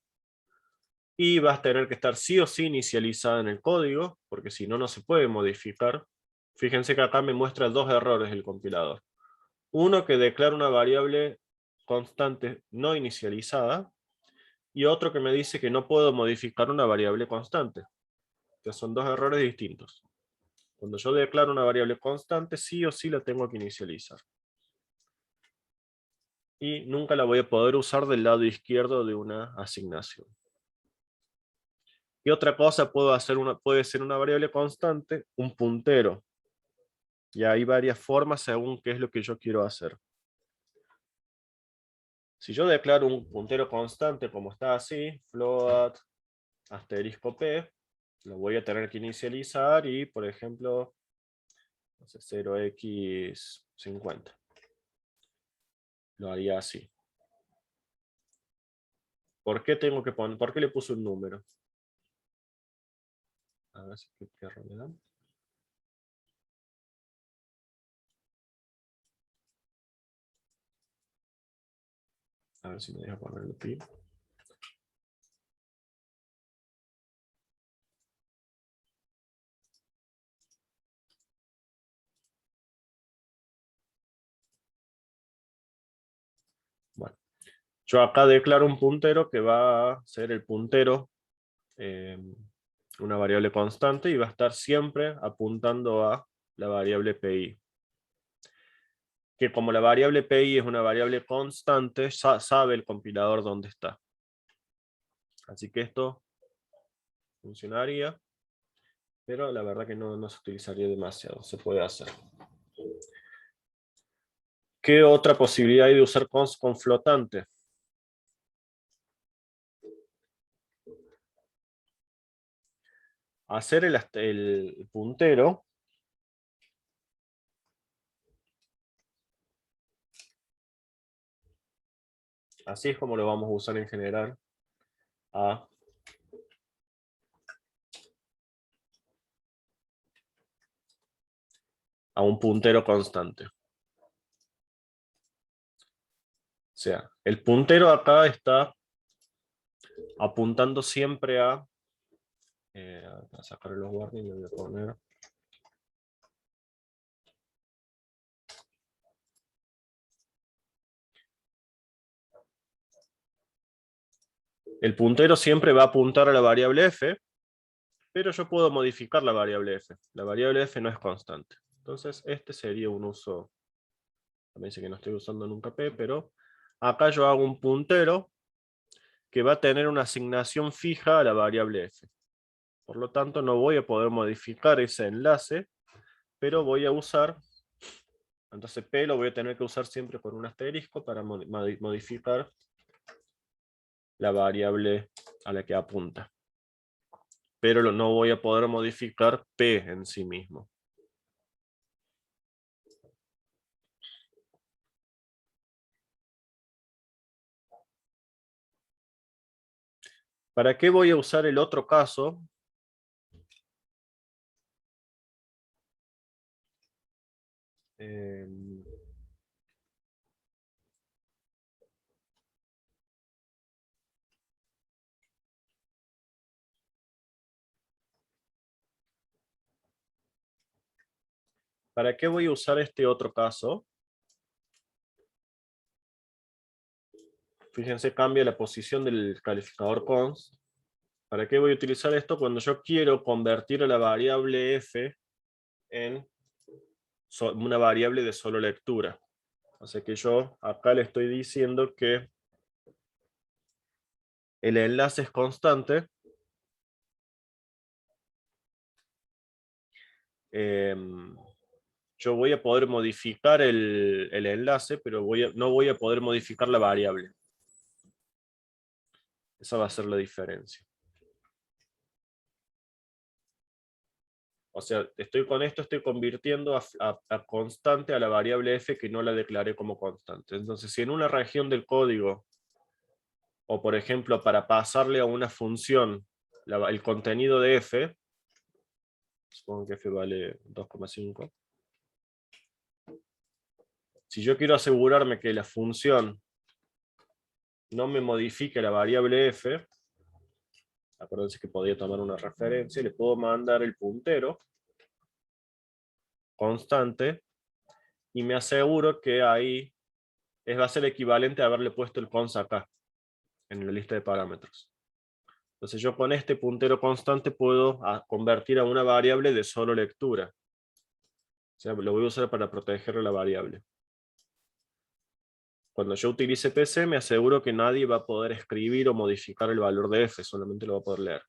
y va a tener que estar sí o sí inicializada en el código, porque si no, no se puede modificar. Fíjense que acá me muestra dos errores el compilador. Uno que declara una variable constante no inicializada, y otro que me dice que no puedo modificar una variable constante. Que son dos errores distintos. Cuando yo declaro una variable constante, sí o sí la tengo que inicializar. Y nunca la voy a poder usar del lado izquierdo de una asignación. Y otra cosa puede ser una variable constante, un puntero. Y hay varias formas según qué es lo que yo quiero hacer. Si yo declaro un puntero constante como está así, float asterisco p, lo voy a tener que inicializar y, por ejemplo, no sé, 0x50. Lo haría así. ¿Por qué tengo que poner? ¿Por qué le puse un número? A ver si qué error le dan. A ver si me deja ponerlo pi. Bueno, yo acá declaro un puntero que va a ser el puntero, una variable constante, y va a estar siempre apuntando a la variable pi. Que como la variable pi es una variable constante, sabe el compilador dónde está. Así que esto funcionaría, pero la verdad que no se utilizaría demasiado, se puede hacer. ¿Qué otra posibilidad hay de usar const con flotante? Hacer el puntero así es como lo vamos a usar en general a un puntero constante. O sea, el puntero acá está apuntando siempre a sacar los warnings, le voy a poner el puntero siempre va a apuntar a la variable f, pero yo puedo modificar la variable f. La variable f no es constante. Entonces este sería un uso, también dice que no estoy usando nunca p, pero acá yo hago un puntero que va a tener una asignación fija a la variable f. Por lo tanto no voy a poder modificar ese enlace, pero voy a usar, entonces p lo voy a tener que usar siempre con un asterisco para modificar la variable a la que apunta. Pero no voy a poder modificar p en sí mismo. ¿Para qué voy a usar el otro caso? ¿Para qué voy a usar este otro caso? Fíjense, cambia la posición del calificador const. ¿Para qué voy a utilizar esto? Cuando yo quiero convertir a la variable f en una variable de solo lectura. O sea que yo acá le estoy diciendo que el enlace es constante. Yo voy a poder modificar el enlace, pero no voy a poder modificar la variable. Esa va a ser la diferencia. O sea, con esto estoy convirtiendo a constante a la variable f que no la declaré como constante. Entonces, si en una región del código, o por ejemplo, para pasarle a una función el contenido de f, supongo que f vale 2,5. Si yo quiero asegurarme que la función no me modifique la variable f, acuérdense que podía tomar una referencia, le puedo mandar el puntero constante y me aseguro que ahí va a ser equivalente a haberle puesto el cons acá, en la lista de parámetros. Entonces yo con este puntero constante puedo convertir a una variable de solo lectura. O sea, lo voy a usar para proteger la variable. Cuando yo utilice PC me aseguro que nadie va a poder escribir o modificar el valor de f, solamente lo va a poder leer.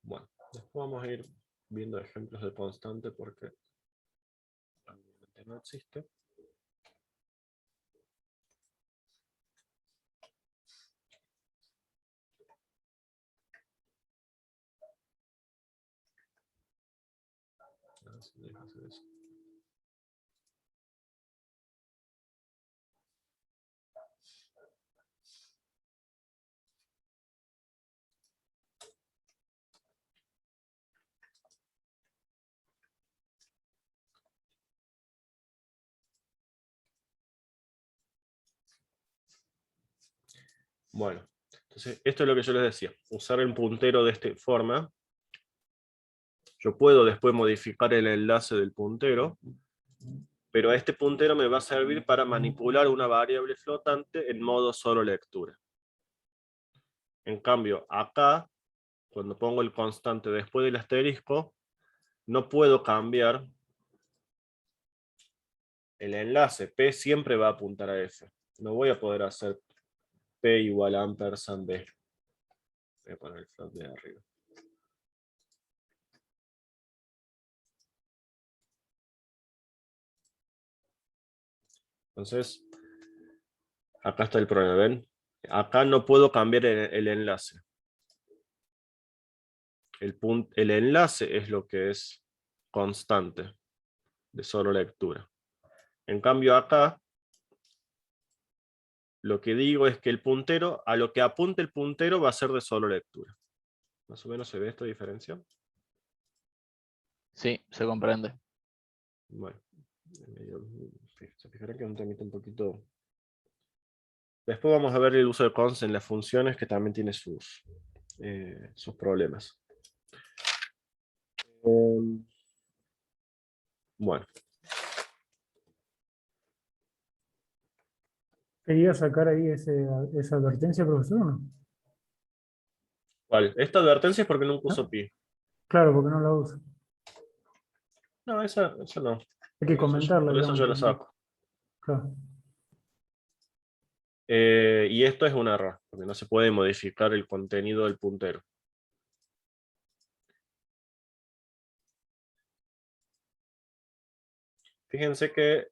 Bueno, después vamos a ir viendo ejemplos de constante porque realmente no existe. A ver si me deja hacer eso. Bueno, entonces esto es lo que yo les decía. Usar el puntero de esta forma. Yo puedo después modificar el enlace del puntero, pero este puntero me va a servir para manipular una variable flotante en modo solo lectura. En cambio, acá, cuando pongo el constante después del asterisco, no puedo cambiar el enlace. P siempre va a apuntar a F. No voy a poder hacer P igual a ampersand B. Voy a poner el float de arriba. Entonces, acá está el problema, ¿ven? Acá no puedo cambiar el enlace. El enlace es lo que es constante de solo lectura. En cambio acá, lo que digo es que el puntero, a lo que apunte el puntero va a ser de solo lectura. ¿Más o menos se ve esta diferencia? Sí, se comprende. Bueno, se fijarán que es un temita un poquito... Después vamos a ver el uso de const en las funciones, que también tiene sus problemas. Bueno. ¿Quería sacar ahí esa advertencia, profesor, o no? ¿Cuál? Esta advertencia es porque nunca uso ¿No? pi. Claro, porque no la uso. No, esa no. Hay que comentarla, Por eso digamos. yo la saco. Claro. Y esto es un error, porque no se puede modificar el contenido del puntero. Fíjense que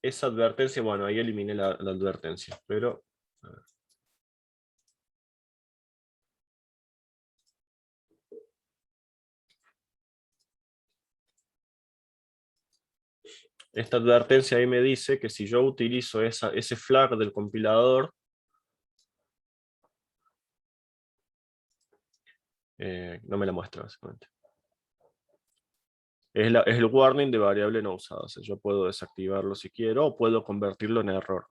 esa advertencia, bueno, ahí eliminé la advertencia, pero... A ver. Esta advertencia ahí me dice que si yo utilizo ese flag del compilador, no me la muestra básicamente. Es el warning de variable no usada. O sea, yo puedo desactivarlo si quiero o puedo convertirlo en error.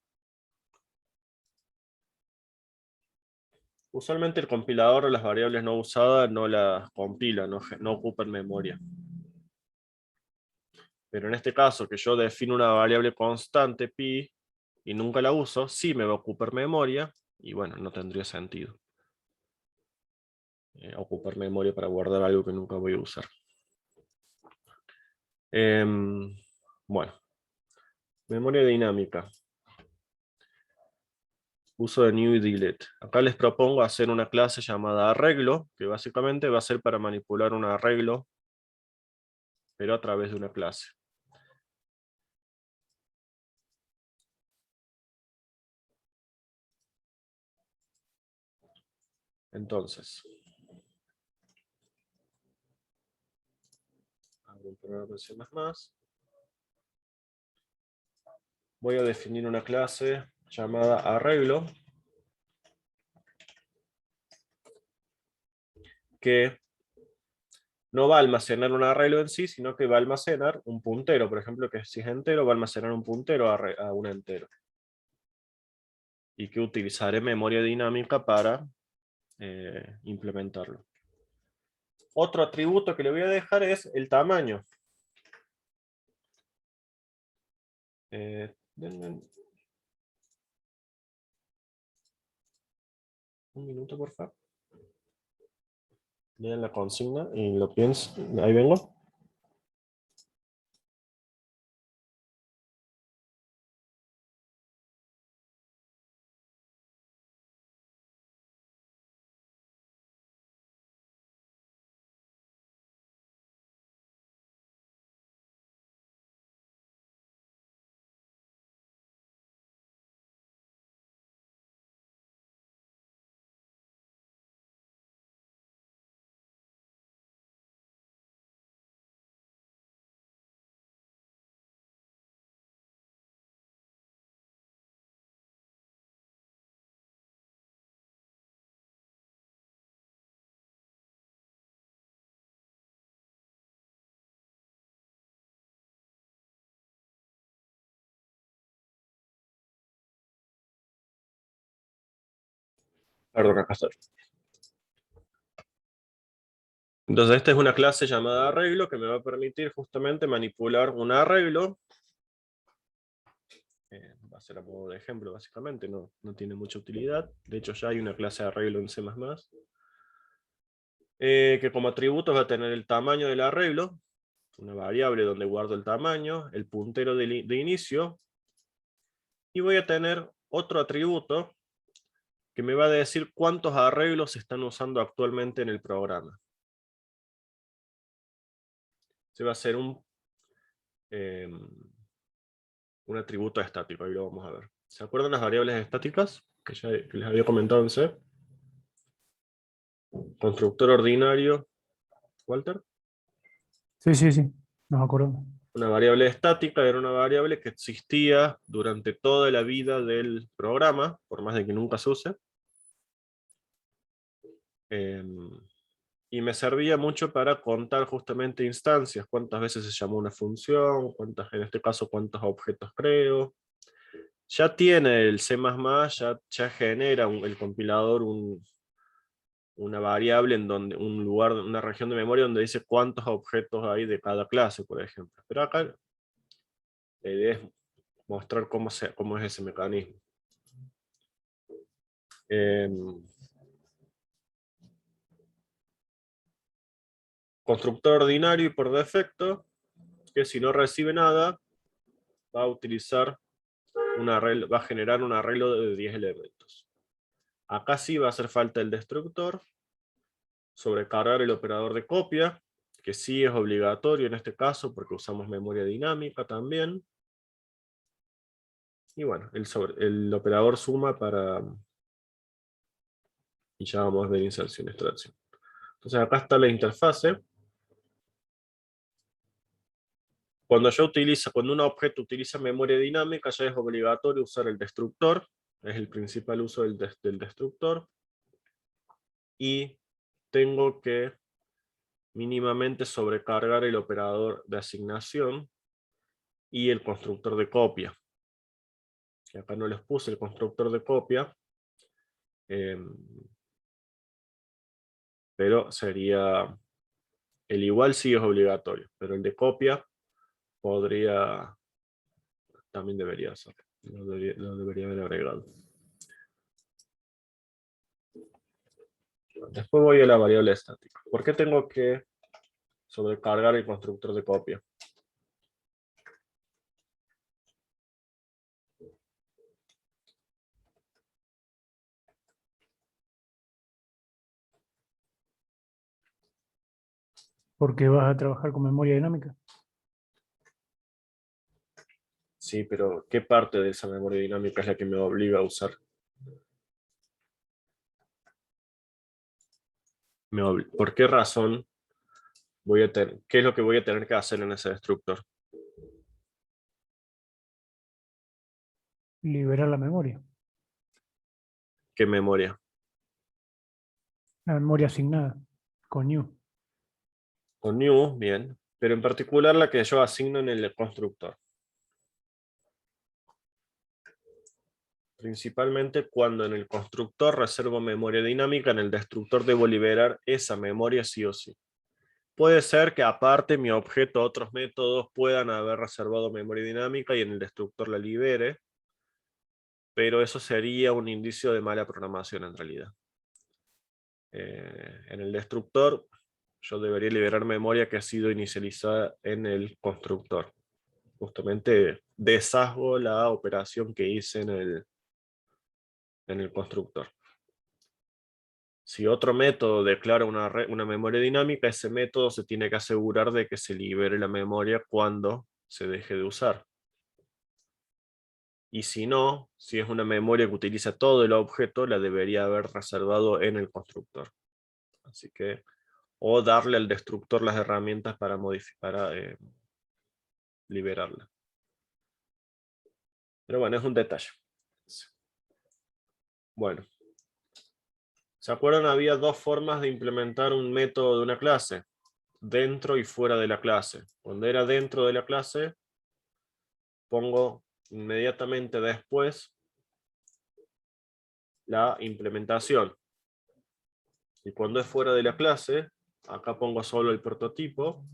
Usualmente el compilador de las variables no usadas no las compila, no ocupan memoria. Pero en este caso, que yo defino una variable constante pi y nunca la uso, sí me va a ocupar memoria y bueno, no tendría sentido ocupar memoria para guardar algo que nunca voy a usar. Bueno, memoria dinámica. Uso de new y delete. Acá les propongo hacer una clase llamada arreglo, que básicamente va a ser para manipular un arreglo, pero a través de una clase. Entonces, abro un programa de C++. Voy a definir una clase llamada arreglo, que no va a almacenar un arreglo en sí, sino que va a almacenar un puntero. Por ejemplo, que si es entero, va a almacenar un puntero a un entero. Y que utilizaré memoria dinámica para implementarlo. Otro atributo que le voy a dejar es el tamaño. Denme un minuto, por favor. Lean la consigna y lo pienso. Ahí vengo. Perdón, acá estoy. Entonces esta es una clase llamada arreglo que me va a permitir justamente manipular un arreglo. Va a ser a modo de ejemplo básicamente, no tiene mucha utilidad. De hecho ya hay una clase de arreglo en C++. Que como atributos va a tener el tamaño del arreglo, una variable donde guardo el tamaño, el puntero de inicio, y voy a tener otro atributo que me va a decir cuántos arreglos se están usando actualmente en el programa. Se va a hacer un atributo estático, ahí lo vamos a ver. ¿Se acuerdan las variables estáticas que les había comentado en C? Constructor ordinario, Walter. Sí, sí, sí, nos acordamos. Una variable estática era una variable que existía durante toda la vida del programa, por más de que nunca se use. Y me servía mucho para contar justamente instancias, cuántas veces se llamó una función, en este caso cuántos objetos creo. Ya tiene el C++, ya genera el compilador una variable en donde una región de memoria donde dice cuántos objetos hay de cada clase, por ejemplo. Pero acá la idea es mostrar cómo es ese mecanismo. Constructor ordinario y por defecto, que si no recibe nada, va a generar un arreglo de 10 elementos. Acá sí va a hacer falta el destructor, sobrecargar el operador de copia, que sí es obligatorio en este caso porque usamos memoria dinámica también. Y bueno, el operador suma y ya vamos a ver inserción y extracción. Entonces acá está la interfase. Cuando un objeto utiliza memoria dinámica, ya es obligatorio usar el destructor. Es el principal uso del destructor. Y tengo que mínimamente sobrecargar el operador de asignación y el constructor de copia. Que acá no les puse el constructor de copia. Pero sería... El igual sí es obligatorio, pero el de copia también debería ser. Lo debería haber agregado. Después voy a la variable estática. ¿Por qué tengo que sobrecargar el constructor de copia? Porque vas a trabajar con memoria dinámica. Sí, pero ¿qué parte de esa memoria dinámica es la que me obliga a usar? ¿Por qué razón voy a tener, qué es lo que voy a tener que hacer en ese destructor? Liberar la memoria. ¿Qué memoria? La memoria asignada. Con new. Con new, bien, pero en particular la que yo asigno en el constructor. Principalmente cuando en el constructor reservo memoria dinámica, en el destructor debo liberar esa memoria sí o sí. Puede ser que aparte mi objeto, otros métodos puedan haber reservado memoria dinámica y en el destructor la libere, pero eso sería un indicio de mala programación en realidad. En el destructor yo debería liberar memoria que ha sido inicializada en el constructor. Justamente deshago la operación que hice en el constructor. Si otro método declara una memoria dinámica, ese método se tiene que asegurar de que se libere la memoria cuando se deje de usar. Y si no, si es una memoria que utiliza todo el objeto, la debería haber reservado en el constructor. Así que, o darle al destructor las herramientas para liberarla. Pero bueno, es un detalle. Bueno. ¿Se acuerdan? Había dos formas de implementar un método de una clase. Dentro y fuera de la clase. Cuando era dentro de la clase, pongo inmediatamente después la implementación. Y cuando es fuera de la clase, acá pongo solo el prototipo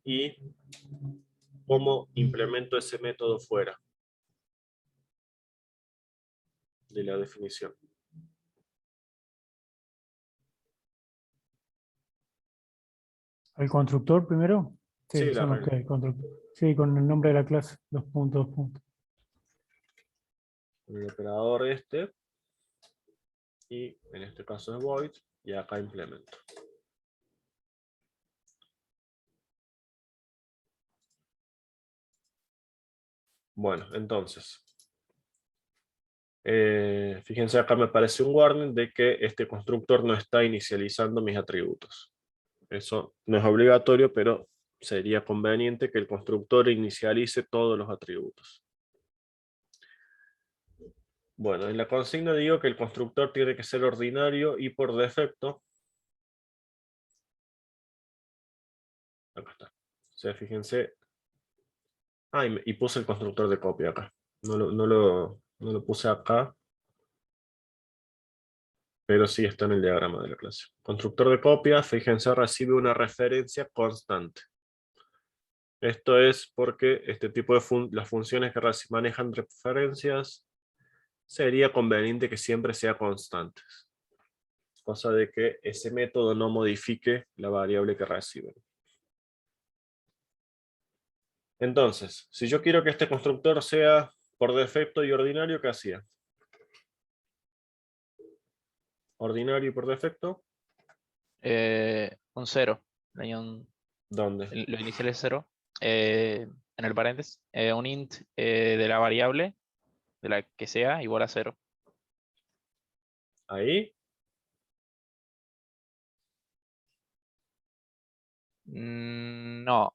y cómo implemento ese método fuera de la definición. ¿El constructor primero? Sí, Sí, la son los que hay, constructor. Sí, con el nombre de la clase. 2 puntos. el operador este. Y en este caso es void. Y acá implemento. Bueno, entonces. Fíjense acá me aparece un warning de que este constructor no está inicializando mis atributos. Eso no es obligatorio, pero sería conveniente que el constructor inicialice todos los atributos. Bueno, en la consigna digo que el constructor tiene que ser ordinario y por defecto. Acá está. O sea, fíjense. Ah, y puse el constructor de copia acá. No lo puse acá. Pero sí está en el diagrama de la clase. Constructor de copia, fíjense, recibe una referencia constante. Esto es porque este tipo de las funciones que manejan referencias sería conveniente que siempre sean constantes. Cosa de que ese método no modifique la variable que recibe. Entonces, si yo quiero que este constructor sea por defecto y ordinario, ¿qué hacía? Ordinario y por defecto. Un 0. ¿Dónde? Lo inicial es 0. En el paréntesis. Un int de la variable, de la que sea, igual a 0. Ahí. No.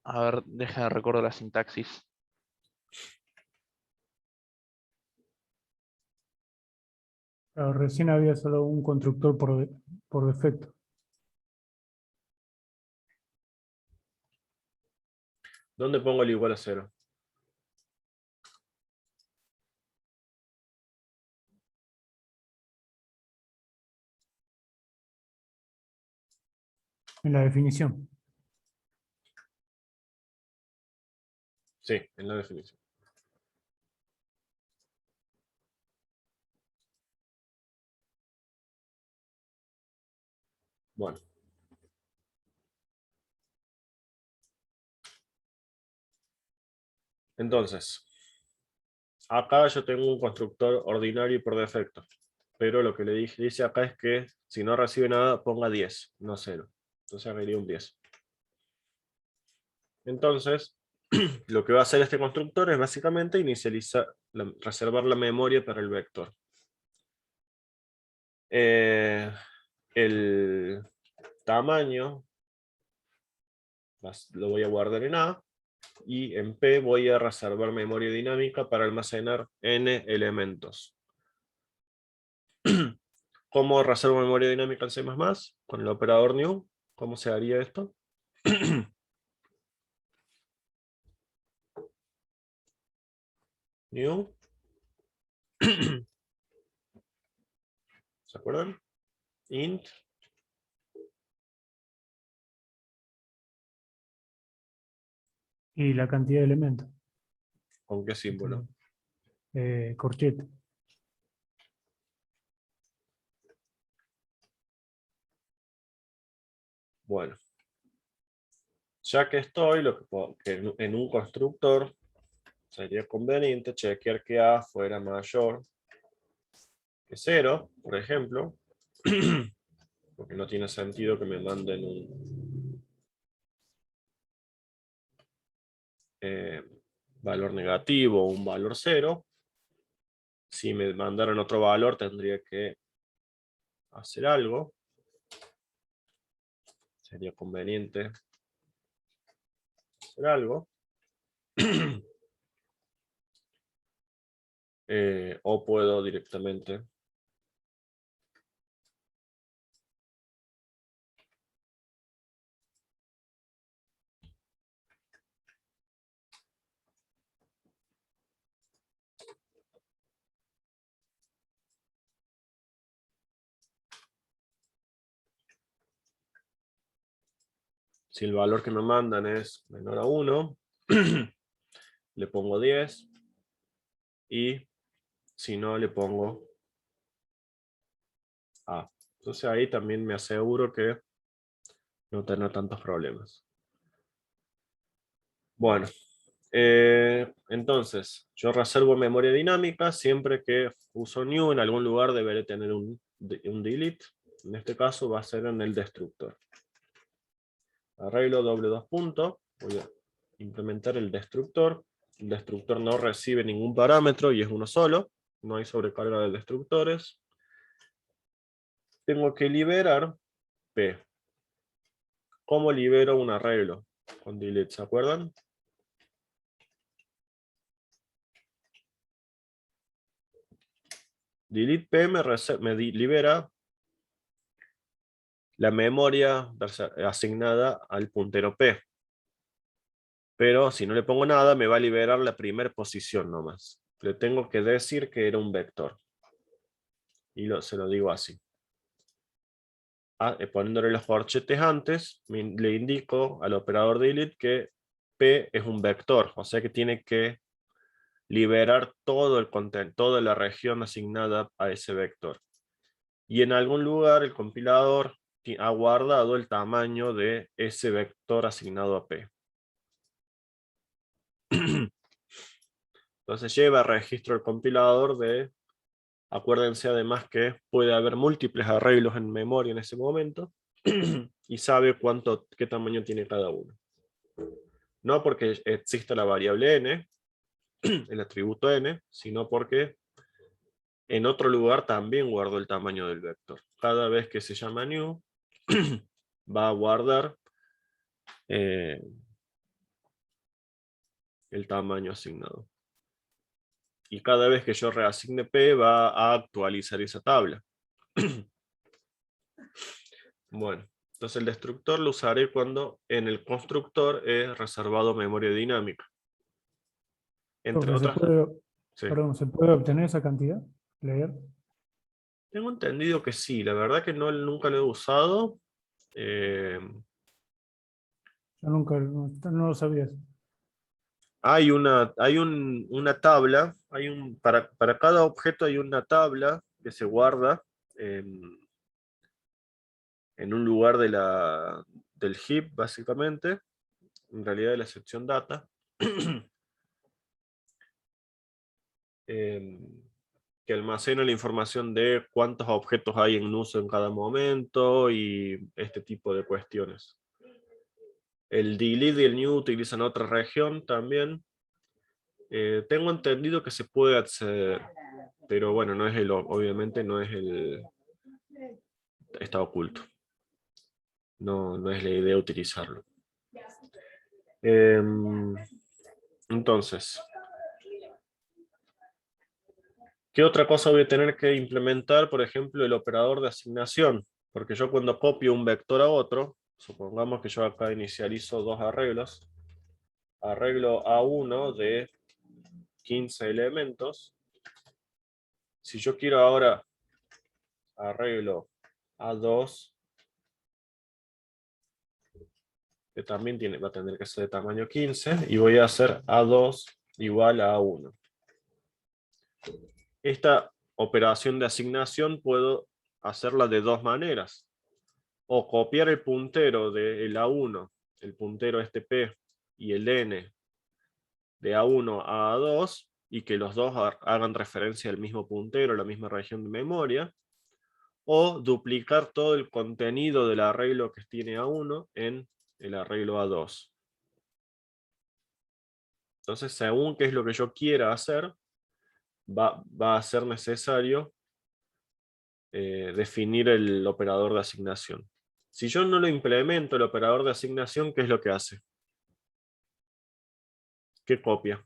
A ver, deja de recuerdo la sintaxis. Claro, recién había solo un constructor por defecto. ¿Dónde pongo el igual a 0? En la definición. Sí, en la definición. Bueno. Entonces, acá yo tengo un constructor ordinario y por defecto. Pero lo que le dice acá es que si no recibe nada, ponga 10, no 0. Entonces agregaría un 10. Entonces, lo que va a hacer este constructor es básicamente reservar la memoria para el vector. el tamaño lo voy a guardar en A, y en P voy a reservar memoria dinámica para almacenar n elementos. ¿Cómo reservo memoria dinámica en C++? Con el operador new. ¿Cómo se haría esto? New. ¿Se acuerdan? Int. Y la cantidad de elementos. ¿Con qué símbolo? Corchete. Bueno. Ya que estoy, que en un constructor sería conveniente chequear que A fuera mayor que 0, por ejemplo. Porque no tiene sentido que me manden un valor negativo o un valor 0. Si me mandaran otro valor tendría que hacer algo. Sería conveniente hacer algo. O puedo directamente si el valor que me mandan es menor a 1, le pongo 10, y si no le pongo A. Entonces ahí también me aseguro que no tener tantos problemas. Bueno, entonces yo reservo memoria dinámica. Siempre que uso new en algún lugar deberé tener un delete. En este caso va a ser en el destructor. Arreglo doble dos puntos. Voy a implementar el destructor. El destructor no recibe ningún parámetro y es uno solo. No hay sobrecarga de destructores. Tengo que liberar P. ¿Cómo libero un arreglo? Con delete, ¿se acuerdan? Delete P me libera la memoria asignada al puntero P. Pero si no le pongo nada, me va a liberar la primera posición nomás. Le tengo que decir que era un vector. Y se lo digo así. Poniéndole los corchetes antes, le indico al operador delete que P es un vector. O sea que tiene que liberar todo el contenido, toda la región asignada a ese vector. Y en algún lugar el compilador ha guardado el tamaño de ese vector asignado a P. Entonces lleva registro el compilador de, acuérdense además que puede haber múltiples arreglos en memoria en ese momento, y sabe qué tamaño tiene cada uno. No porque exista la variable n, el atributo n, sino porque en otro lugar también guardo el tamaño del vector. Cada vez que se llama new, va a guardar el tamaño asignado. Y cada vez que yo reasigne P va a actualizar esa tabla. Bueno, entonces el destructor lo usaré cuando en el constructor he reservado memoria dinámica. Entre Porque otras... Sí. perdón, ¿se puede obtener esa cantidad? Leer. Tengo entendido que sí, la verdad que nunca lo he usado. Yo nunca no lo sabía. Hay una tabla, para cada objeto hay una tabla que se guarda en un lugar del heap, básicamente, en realidad de la sección data, que almacena la información de cuántos objetos hay en uso en cada momento y este tipo de cuestiones. El delete y el new utilizan otra región también. Tengo entendido que se puede acceder, pero bueno, obviamente no es está oculto. No es la idea utilizarlo. Entonces, ¿qué otra cosa voy a tener que implementar? Por ejemplo, el operador de asignación. Porque yo cuando copio un vector a otro, supongamos que yo acá inicializo dos arreglos. Arreglo A1 de 15 elementos. Si yo quiero ahora arreglo A2, que también va a tener que ser de tamaño 15, y voy a hacer A2 igual a A1. Esta operación de asignación puedo hacerla de dos maneras. O copiar el puntero del A1, el puntero este P y el N, de A1 a A2, y que los dos hagan referencia al mismo puntero, la misma región de memoria, o duplicar todo el contenido del arreglo que tiene A1 en el arreglo A2. Entonces, según qué es lo que yo quiera hacer, va a ser necesario definir el operador de asignación. Si yo no lo implemento, el operador de asignación, ¿qué es lo que hace? ¿Qué copia?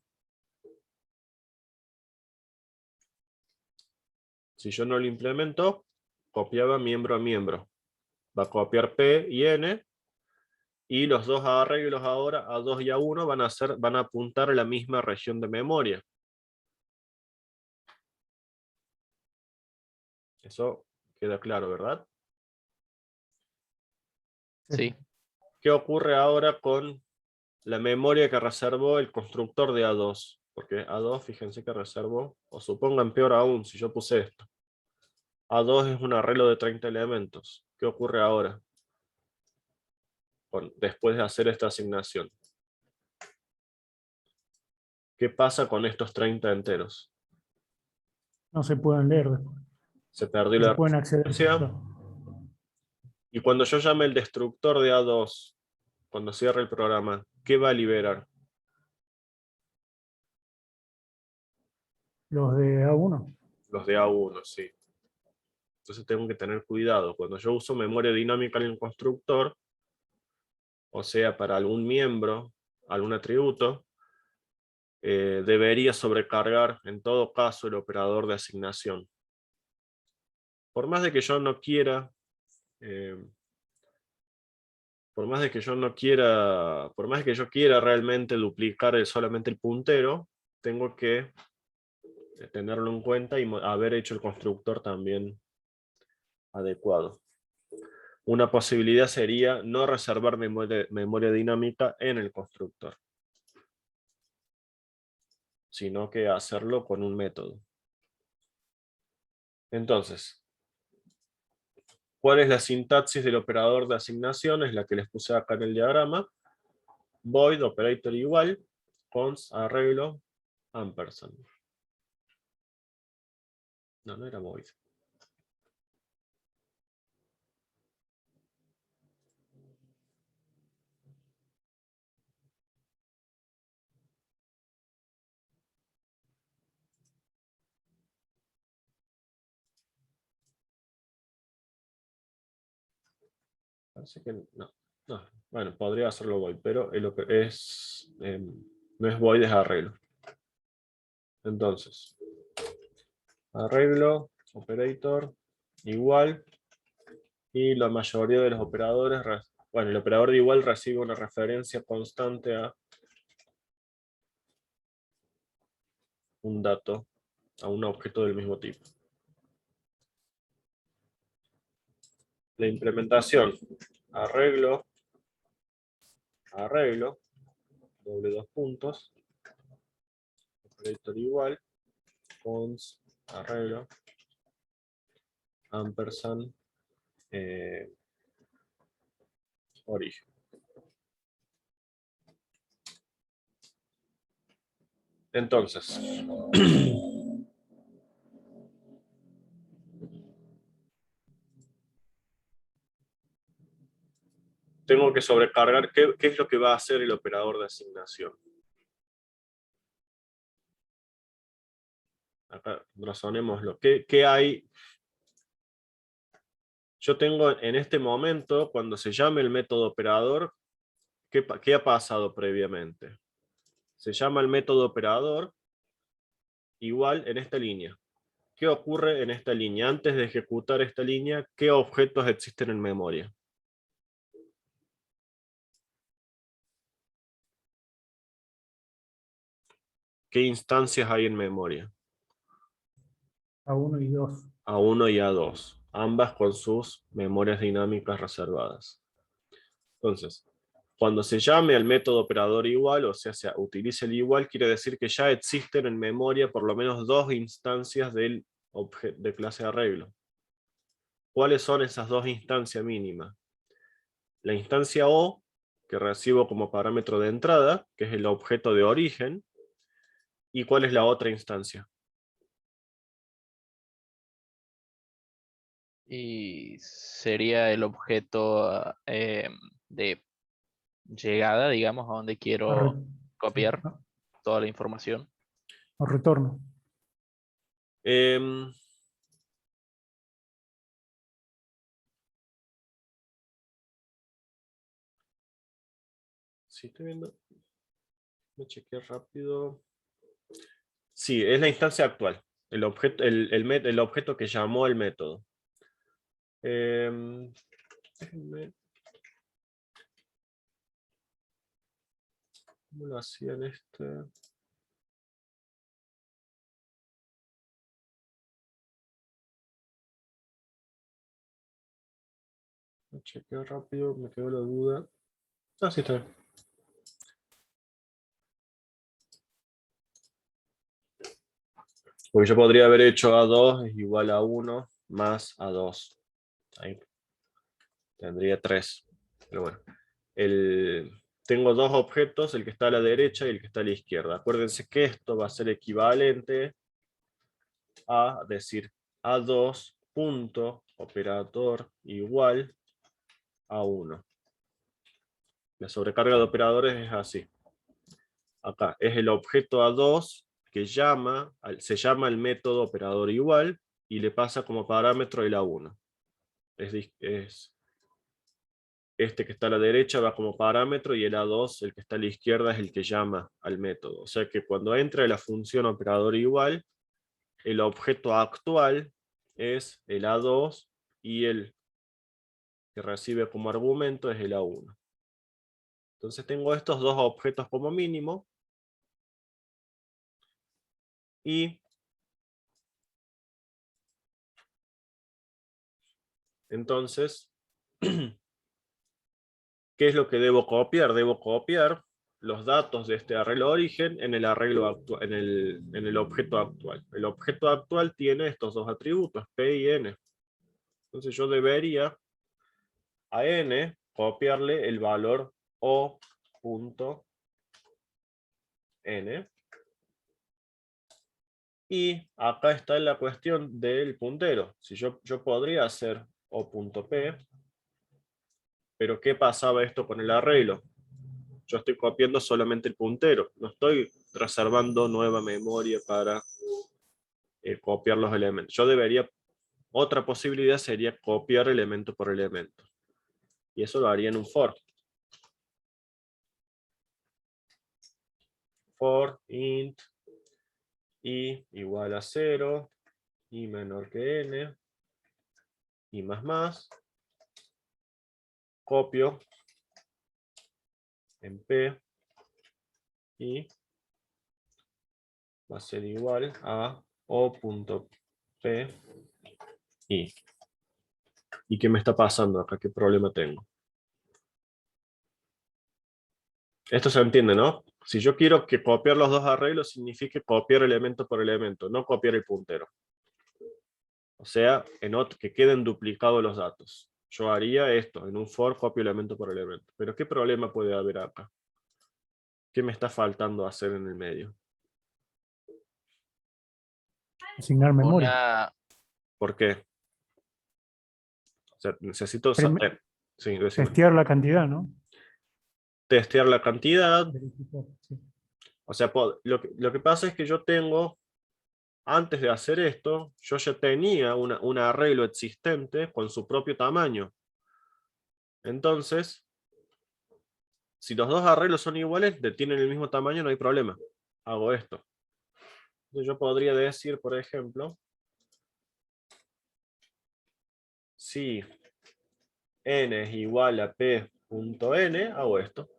Si yo no lo implemento, copiaba miembro a miembro. Va a copiar P y N, y los dos arreglos ahora, A2 y A1, van a apuntar a la misma región de memoria. Eso queda claro, ¿verdad? Sí. ¿Qué ocurre ahora con la memoria que reservó el constructor de A2? Porque A2, fíjense que reservó, o supongan peor aún, si yo puse esto. A2 es un arreglo de 30 elementos. ¿Qué ocurre ahora? Después de hacer esta asignación. ¿Qué pasa con estos 30 enteros? No se pueden leer después. Se perdió No la pueden acceder. referencia. Y cuando yo llame el destructor de A2, cuando cierre el programa, ¿qué va a liberar? Los de A1. Los de A1, sí. Entonces tengo que tener cuidado. Cuando yo uso memoria dinámica en el constructor, o sea, para algún miembro, algún atributo, debería sobrecargar en todo caso el operador de asignación. Por más de que yo no quiera, por más de que yo quiera realmente duplicar solamente el puntero, tengo que tenerlo en cuenta y haber hecho el constructor también adecuado. Una posibilidad sería no reservar memoria dinámica en el constructor, sino que hacerlo con un método. Entonces, ¿cuál es la sintaxis del operador de asignación? Es la que les puse acá en el diagrama. Void, operator igual, const, arreglo, ampersand. No era void. Parece que no. Bueno, podría hacerlo void, pero no es void, es arreglo. Entonces, arreglo, operator, igual, y la mayoría de los operadores, bueno, el operador de igual recibe una referencia constante a un dato, a un objeto del mismo tipo. La implementación, arreglo, doble dos puntos, operator igual, const, arreglo, ampersand, origen. Entonces, tengo que sobrecargar qué es lo que va a hacer el operador de asignación. Acá razonémoslo. ¿Qué hay? yo tengo en este momento, cuando se llame el método operador, ¿qué ha pasado previamente? Se llama el método operador igual en esta línea. ¿Qué ocurre en esta línea? Antes de ejecutar esta línea, ¿qué objetos existen en memoria? ¿Qué instancias hay en memoria? A1 y 2. A1 y A2, ambas con sus memorias dinámicas reservadas. Entonces, cuando se llame al método operador igual, o sea, se utilice el igual, quiere decir que ya existen en memoria por lo menos dos instancias de clase de arreglo. ¿Cuáles son esas dos instancias mínimas? La instancia O, que recibo como parámetro de entrada, que es el objeto de origen. ¿Y cuál es la otra instancia? Y sería el objeto de llegada, digamos, a donde quiero copiar toda la información. O retorno. Sí, estoy viendo. Me chequeé rápido. Sí, es la instancia actual. El objeto que llamó el método. Déjenme. ¿Cómo lo hacían este? Me chequeo rápido, me quedó la duda. Ah, sí, está bien. Porque yo podría haber hecho A2 es igual a 1 más A2. Ahí tendría 3. Pero bueno. Tengo dos objetos, el que está a la derecha y el que está a la izquierda. Acuérdense que esto va a ser equivalente a decir A2 punto operador igual a 1. La sobrecarga de operadores es así. Acá es el objeto A2 que se llama el método operador igual y le pasa como parámetro el A1. Este que está a la derecha va como parámetro y el A2, el que está a la izquierda, es el que llama al método. O sea que cuando entra la función operador igual, el objeto actual es el A2 y el que recibe como argumento es el A1. Entonces tengo estos dos objetos como mínimo. Y entonces, ¿qué es lo que debo copiar? Debo copiar los datos de este arreglo origen en el arreglo actual, en el objeto actual. El objeto actual tiene estos dos atributos, P y N. Entonces yo debería a N copiarle el valor O.N. Y acá está la cuestión del puntero. Si yo podría hacer O.P, pero ¿qué pasaba esto con el arreglo? Yo estoy copiando solamente el puntero, no estoy reservando nueva memoria para copiar los elementos. Otra posibilidad sería copiar elemento por elemento. Y eso lo haría en un for. For int i igual a 0, i menor que n, i más, copio en p, y va a ser igual a o.p i. ¿Y qué me está pasando acá? ¿Qué problema tengo? Esto se entiende, ¿no? Si yo quiero que copiar los dos arreglos, significa copiar elemento por elemento, no copiar el puntero. O sea, que queden duplicados los datos. Yo haría esto, en un for copio elemento por elemento. Pero ¿qué problema puede haber acá? ¿Qué me está faltando hacer en el medio? Asignar memoria. ¿Por qué? O sea, necesito saber. Sí, decime. Testear la cantidad, ¿no? Testear la cantidad. Verificar, sí. O sea, lo que pasa es que yo tengo antes de hacer esto, yo ya tenía un arreglo existente con su propio tamaño. Entonces, si los dos arreglos son iguales, tienen el mismo tamaño, no hay problema. Hago esto. Entonces yo podría decir, por ejemplo, si n es igual a p.n, hago esto.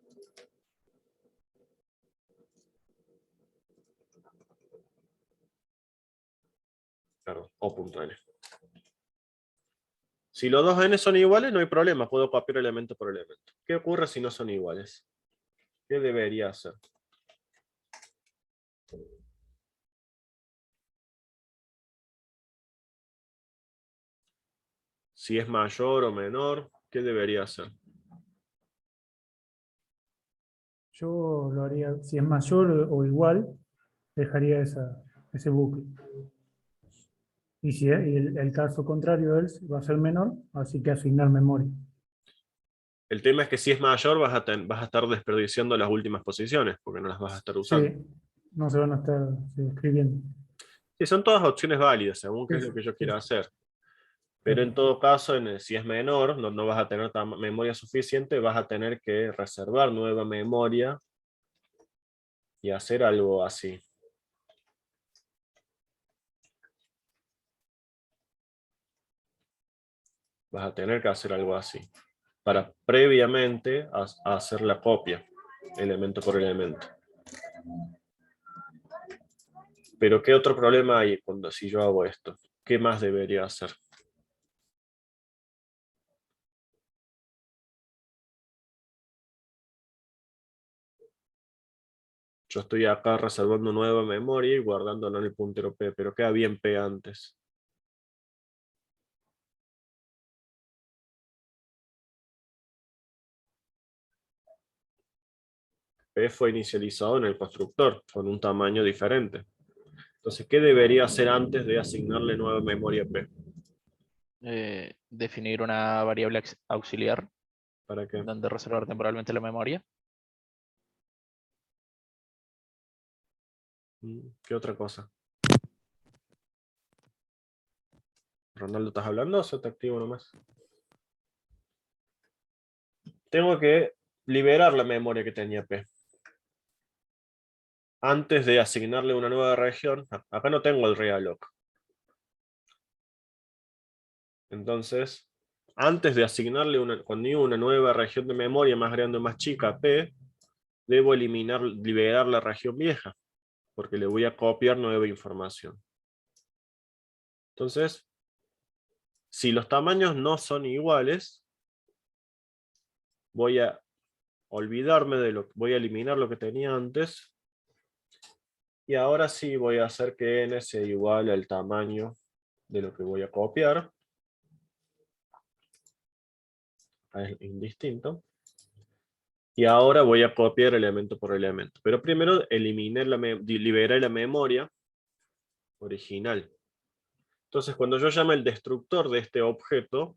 Perdón, o.n. Si los dos n son iguales, no hay problema, puedo copiar elemento por elemento. ¿Qué ocurre si no son iguales? ¿Qué debería hacer? Si es mayor o menor, ¿qué debería hacer? Yo lo haría, si es mayor o igual, dejaría ese bucle. Y si el caso contrario es, va a ser menor, así que asignar memoria. El tema es que si es mayor vas a estar desperdiciando las últimas posiciones, porque no las vas a estar usando. Sí, no se van a estar escribiendo. Sí, son todas opciones válidas, según qué es lo Sí, que yo sí. quiera hacer. Pero en todo caso, si es menor, no vas a tener memoria suficiente, vas a tener que reservar nueva memoria y hacer algo así. Vas a tener que hacer algo así, para previamente hacer la copia, elemento por elemento. Pero ¿qué otro problema hay si yo hago esto? ¿Qué más debería hacer? Yo estoy acá reservando nueva memoria y guardándola en el puntero P, pero ¿qué había en P antes? P fue inicializado en el constructor, con un tamaño diferente. Entonces, ¿qué debería hacer antes de asignarle nueva memoria a P? Definir una variable auxiliar ¿Para qué? donde reservar temporalmente la memoria. ¿Qué otra cosa? ¿Ronaldo, estás hablando o se te activo nomás? Tengo que liberar la memoria que tenía P. Antes de asignarle una nueva región, acá no tengo el realloc. Entonces, antes de asignarle una nueva región de memoria más grande o más chica a P, debo liberar la región vieja, porque le voy a copiar nueva información. Entonces, si los tamaños no son iguales, voy a voy a eliminar lo que tenía antes, y ahora sí voy a hacer que n sea igual al tamaño de lo que voy a copiar. Es indistinto. Y ahora voy a copiar elemento por elemento. Pero primero liberé la memoria original. Entonces, cuando yo llame el destructor de este objeto,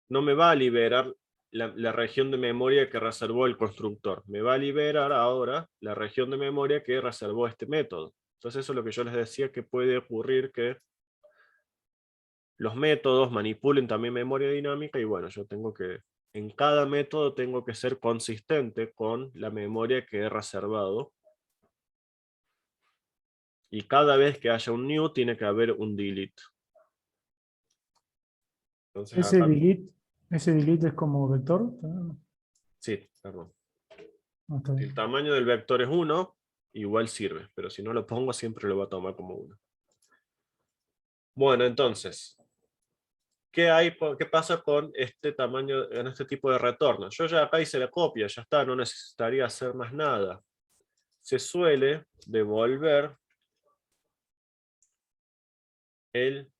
no me va a liberar la región de memoria que reservó el constructor. Me va a liberar ahora la región de memoria que reservó este método. Entonces, eso es lo que yo les decía, que puede ocurrir que los métodos manipulen también memoria dinámica, y bueno, yo tengo que, en cada método tengo que ser consistente con la memoria que he reservado. Y cada vez que haya un new, tiene que haber un delete. Entonces acá, Ese delete es como vector. sí, perdón. No, está Si bien. el tamaño del vector es 1, igual sirve, pero si no lo pongo siempre lo va a tomar como 1. Bueno, entonces, ¿qué pasa con este tamaño, en este tipo de retorno? Yo ya acá hice la copia, ya está, no necesitaría hacer más nada. Se suele devolver el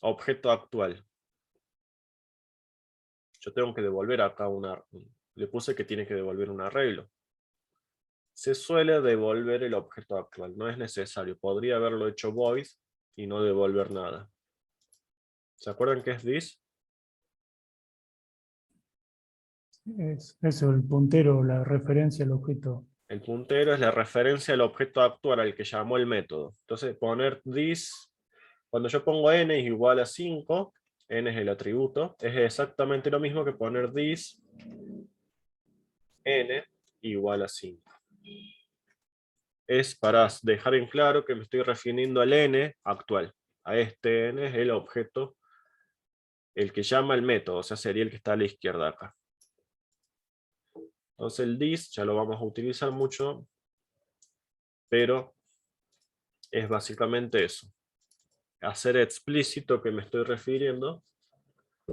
objeto actual. Yo tengo que devolver acá le puse que tiene que devolver un arreglo. Se suele devolver el objeto actual, no es necesario. Podría haberlo hecho void y no devolver nada. ¿Se acuerdan qué es this? Es eso, el puntero, la referencia al objeto El puntero es la referencia al objeto actual al que llamó el método. Entonces poner this, cuando yo pongo n es igual a 5, n es el atributo, es exactamente lo mismo que poner this n igual a 5. Es para dejar en claro que me estoy refiriendo al n actual. A este n es el objeto, el que llama el método, o sea, sería el que está a la izquierda acá. Entonces el this ya lo vamos a utilizar mucho, pero es básicamente eso. Hacer explícito que me estoy refiriendo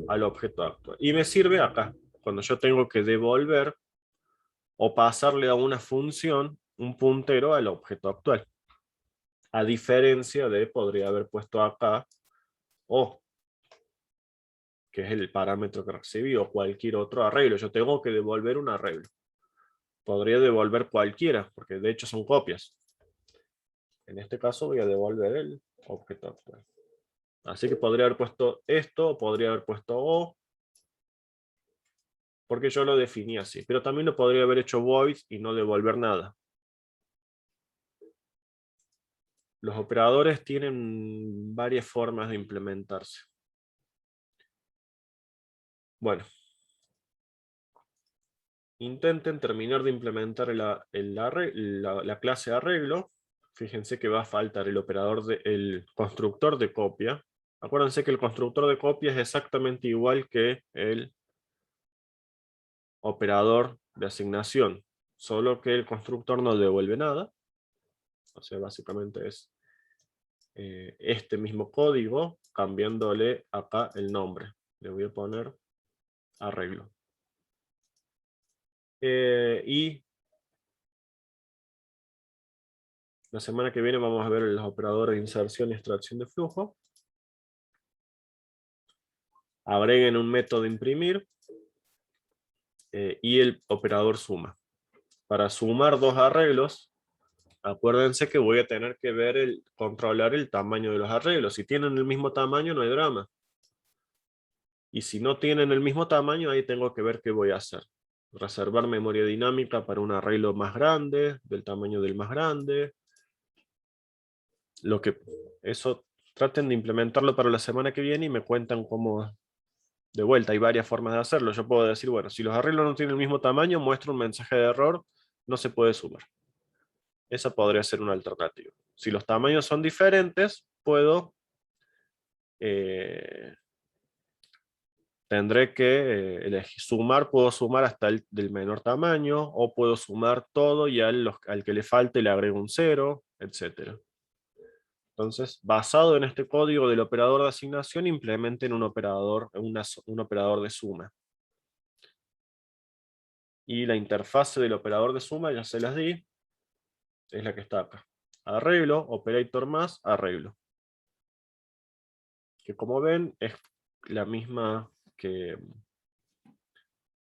al objeto actual. Y me sirve acá, cuando yo tengo que devolver o pasarle a una función un puntero al objeto actual. A diferencia de, podría haber puesto acá, o, que es el parámetro que recibí, o cualquier otro arreglo. Yo tengo que devolver un arreglo. Podría devolver cualquiera, porque de hecho son copias. En este caso voy a devolver el objeto actual. Así que podría haber puesto esto, o podría haber puesto o, porque yo lo definí así. Pero también lo podría haber hecho void y no devolver nada. Los operadores tienen varias formas de implementarse. Bueno. Intenten terminar de implementar la clase arreglo. Fíjense que va a faltar el operador el constructor de copia. Acuérdense que el constructor de copia es exactamente igual que el operador de asignación, solo que el constructor no devuelve nada. O sea, básicamente es este mismo código, cambiándole acá el nombre. Le voy a poner arreglo. Y la semana que viene vamos a ver los operadores de inserción y extracción de flujo. Agreguen un método imprimir y el operador suma. Para sumar dos arreglos, acuérdense que voy a tener que controlar el tamaño de los arreglos. Si tienen el mismo tamaño, no hay drama. Y si no tienen el mismo tamaño, ahí tengo que ver qué voy a hacer. Reservar memoria dinámica para un arreglo más grande, del tamaño del más grande. Eso traten de implementarlo para la semana que viene y me cuentan cómo. De vuelta, hay varias formas de hacerlo. Yo puedo decir, bueno, si los arreglos no tienen el mismo tamaño, muestro un mensaje de error, no se puede sumar. Esa podría ser una alternativa. Si los tamaños son diferentes, tendré que elegir sumar, puedo sumar hasta el del menor tamaño, o puedo sumar todo y al que le falte le agrego un 0, etc. Entonces, basado en este código del operador de asignación, implementen un operador de suma. Y la interfase del operador de suma ya se las di, es la que está acá. Arreglo, operator más, arreglo. Que como ven es la misma que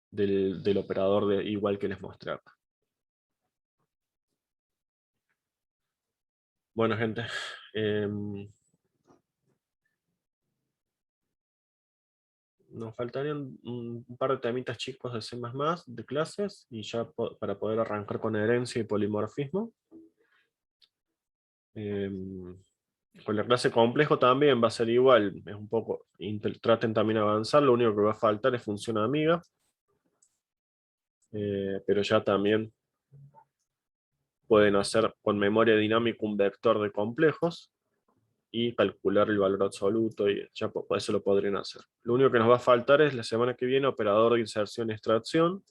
del operador igual que les mostré acá. Bueno, gente. Nos faltarían un par de temitas chicos de C++, de clases, y ya para poder arrancar con herencia y polimorfismo. Con la clase complejo también va a ser igual, es un poco, traten también de avanzar, lo único que va a faltar es función amiga, pero ya también pueden hacer con memoria dinámica un vector de complejos y calcular el valor absoluto, y ya por eso lo podrían hacer. Lo único que nos va a faltar es la semana que viene operador de inserción y extracción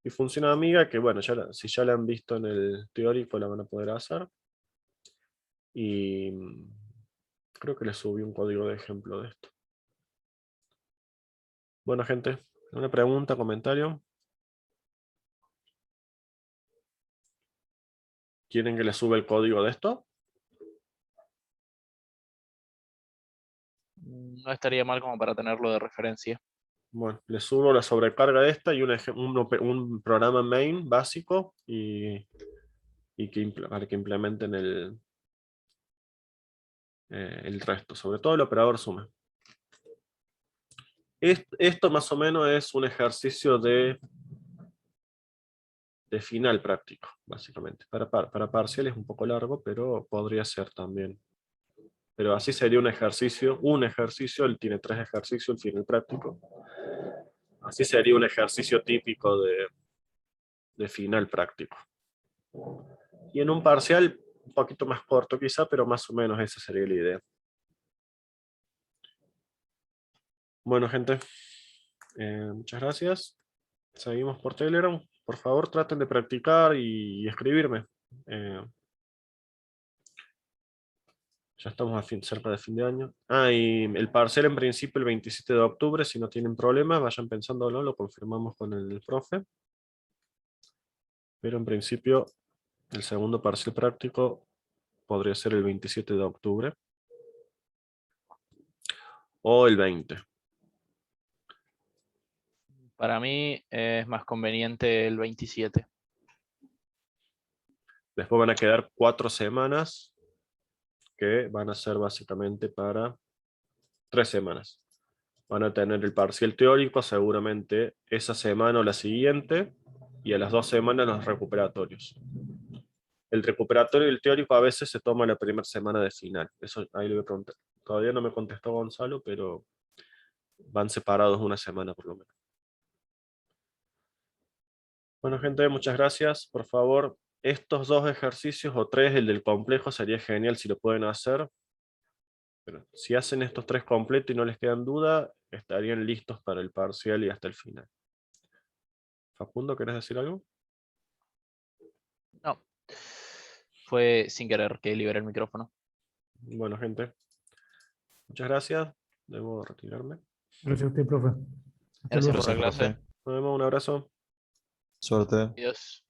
y función amiga, que bueno, si ya la han visto en el teórico la van a poder hacer. Y creo que les subí un código de ejemplo de esto. Bueno, gente, ¿una pregunta, comentario? ¿Quieren que les suba el código de esto? No estaría mal como para tenerlo de referencia. Bueno, les subo la sobrecarga de esta y un programa main básico para que implementen el resto, sobre todo el operador suma. Esto más o menos es un ejercicio de de final práctico, básicamente. Para parcial es un poco largo, pero podría ser también. Pero así sería un ejercicio, él tiene 3 ejercicios, el final práctico. Así sería un ejercicio típico de final práctico. Y en un parcial, un poquito más corto quizá, pero más o menos esa sería la idea. Bueno, gente, muchas gracias. Seguimos por Telegram. Por favor, traten de practicar y escribirme. Ya estamos cerca de fin de año. Y el parcial en principio el 27 de octubre, si no tienen problemas, vayan pensándolo, lo confirmamos con el profe. Pero en principio el segundo parcial práctico podría ser el 27 de octubre. O el 20. Para mí es más conveniente el 27. Después van a quedar 4 semanas que van a ser básicamente para 3 semanas. Van a tener el parcial teórico seguramente esa semana o la siguiente, y a las 2 semanas los recuperatorios. El recuperatorio y el teórico a veces se toma la primera semana de final. Eso ahí le voy a preguntar. Todavía no me contestó Gonzalo, pero van separados una semana por lo menos. Bueno, gente, muchas gracias. Por favor, estos 2 ejercicios o 3, el del complejo, sería genial si lo pueden hacer. Pero si hacen estos 3 completos y no les quedan dudas, estarían listos para el parcial y hasta el final. Facundo, ¿querés decir algo? No. Fue sin querer que liberé el micrófono. Bueno, gente, muchas gracias. Debo retirarme. Gracias a usted, profe. Hasta Gracias luego. por la Gracias, clase. profe. Nos vemos, un abrazo. Suerte. Adiós.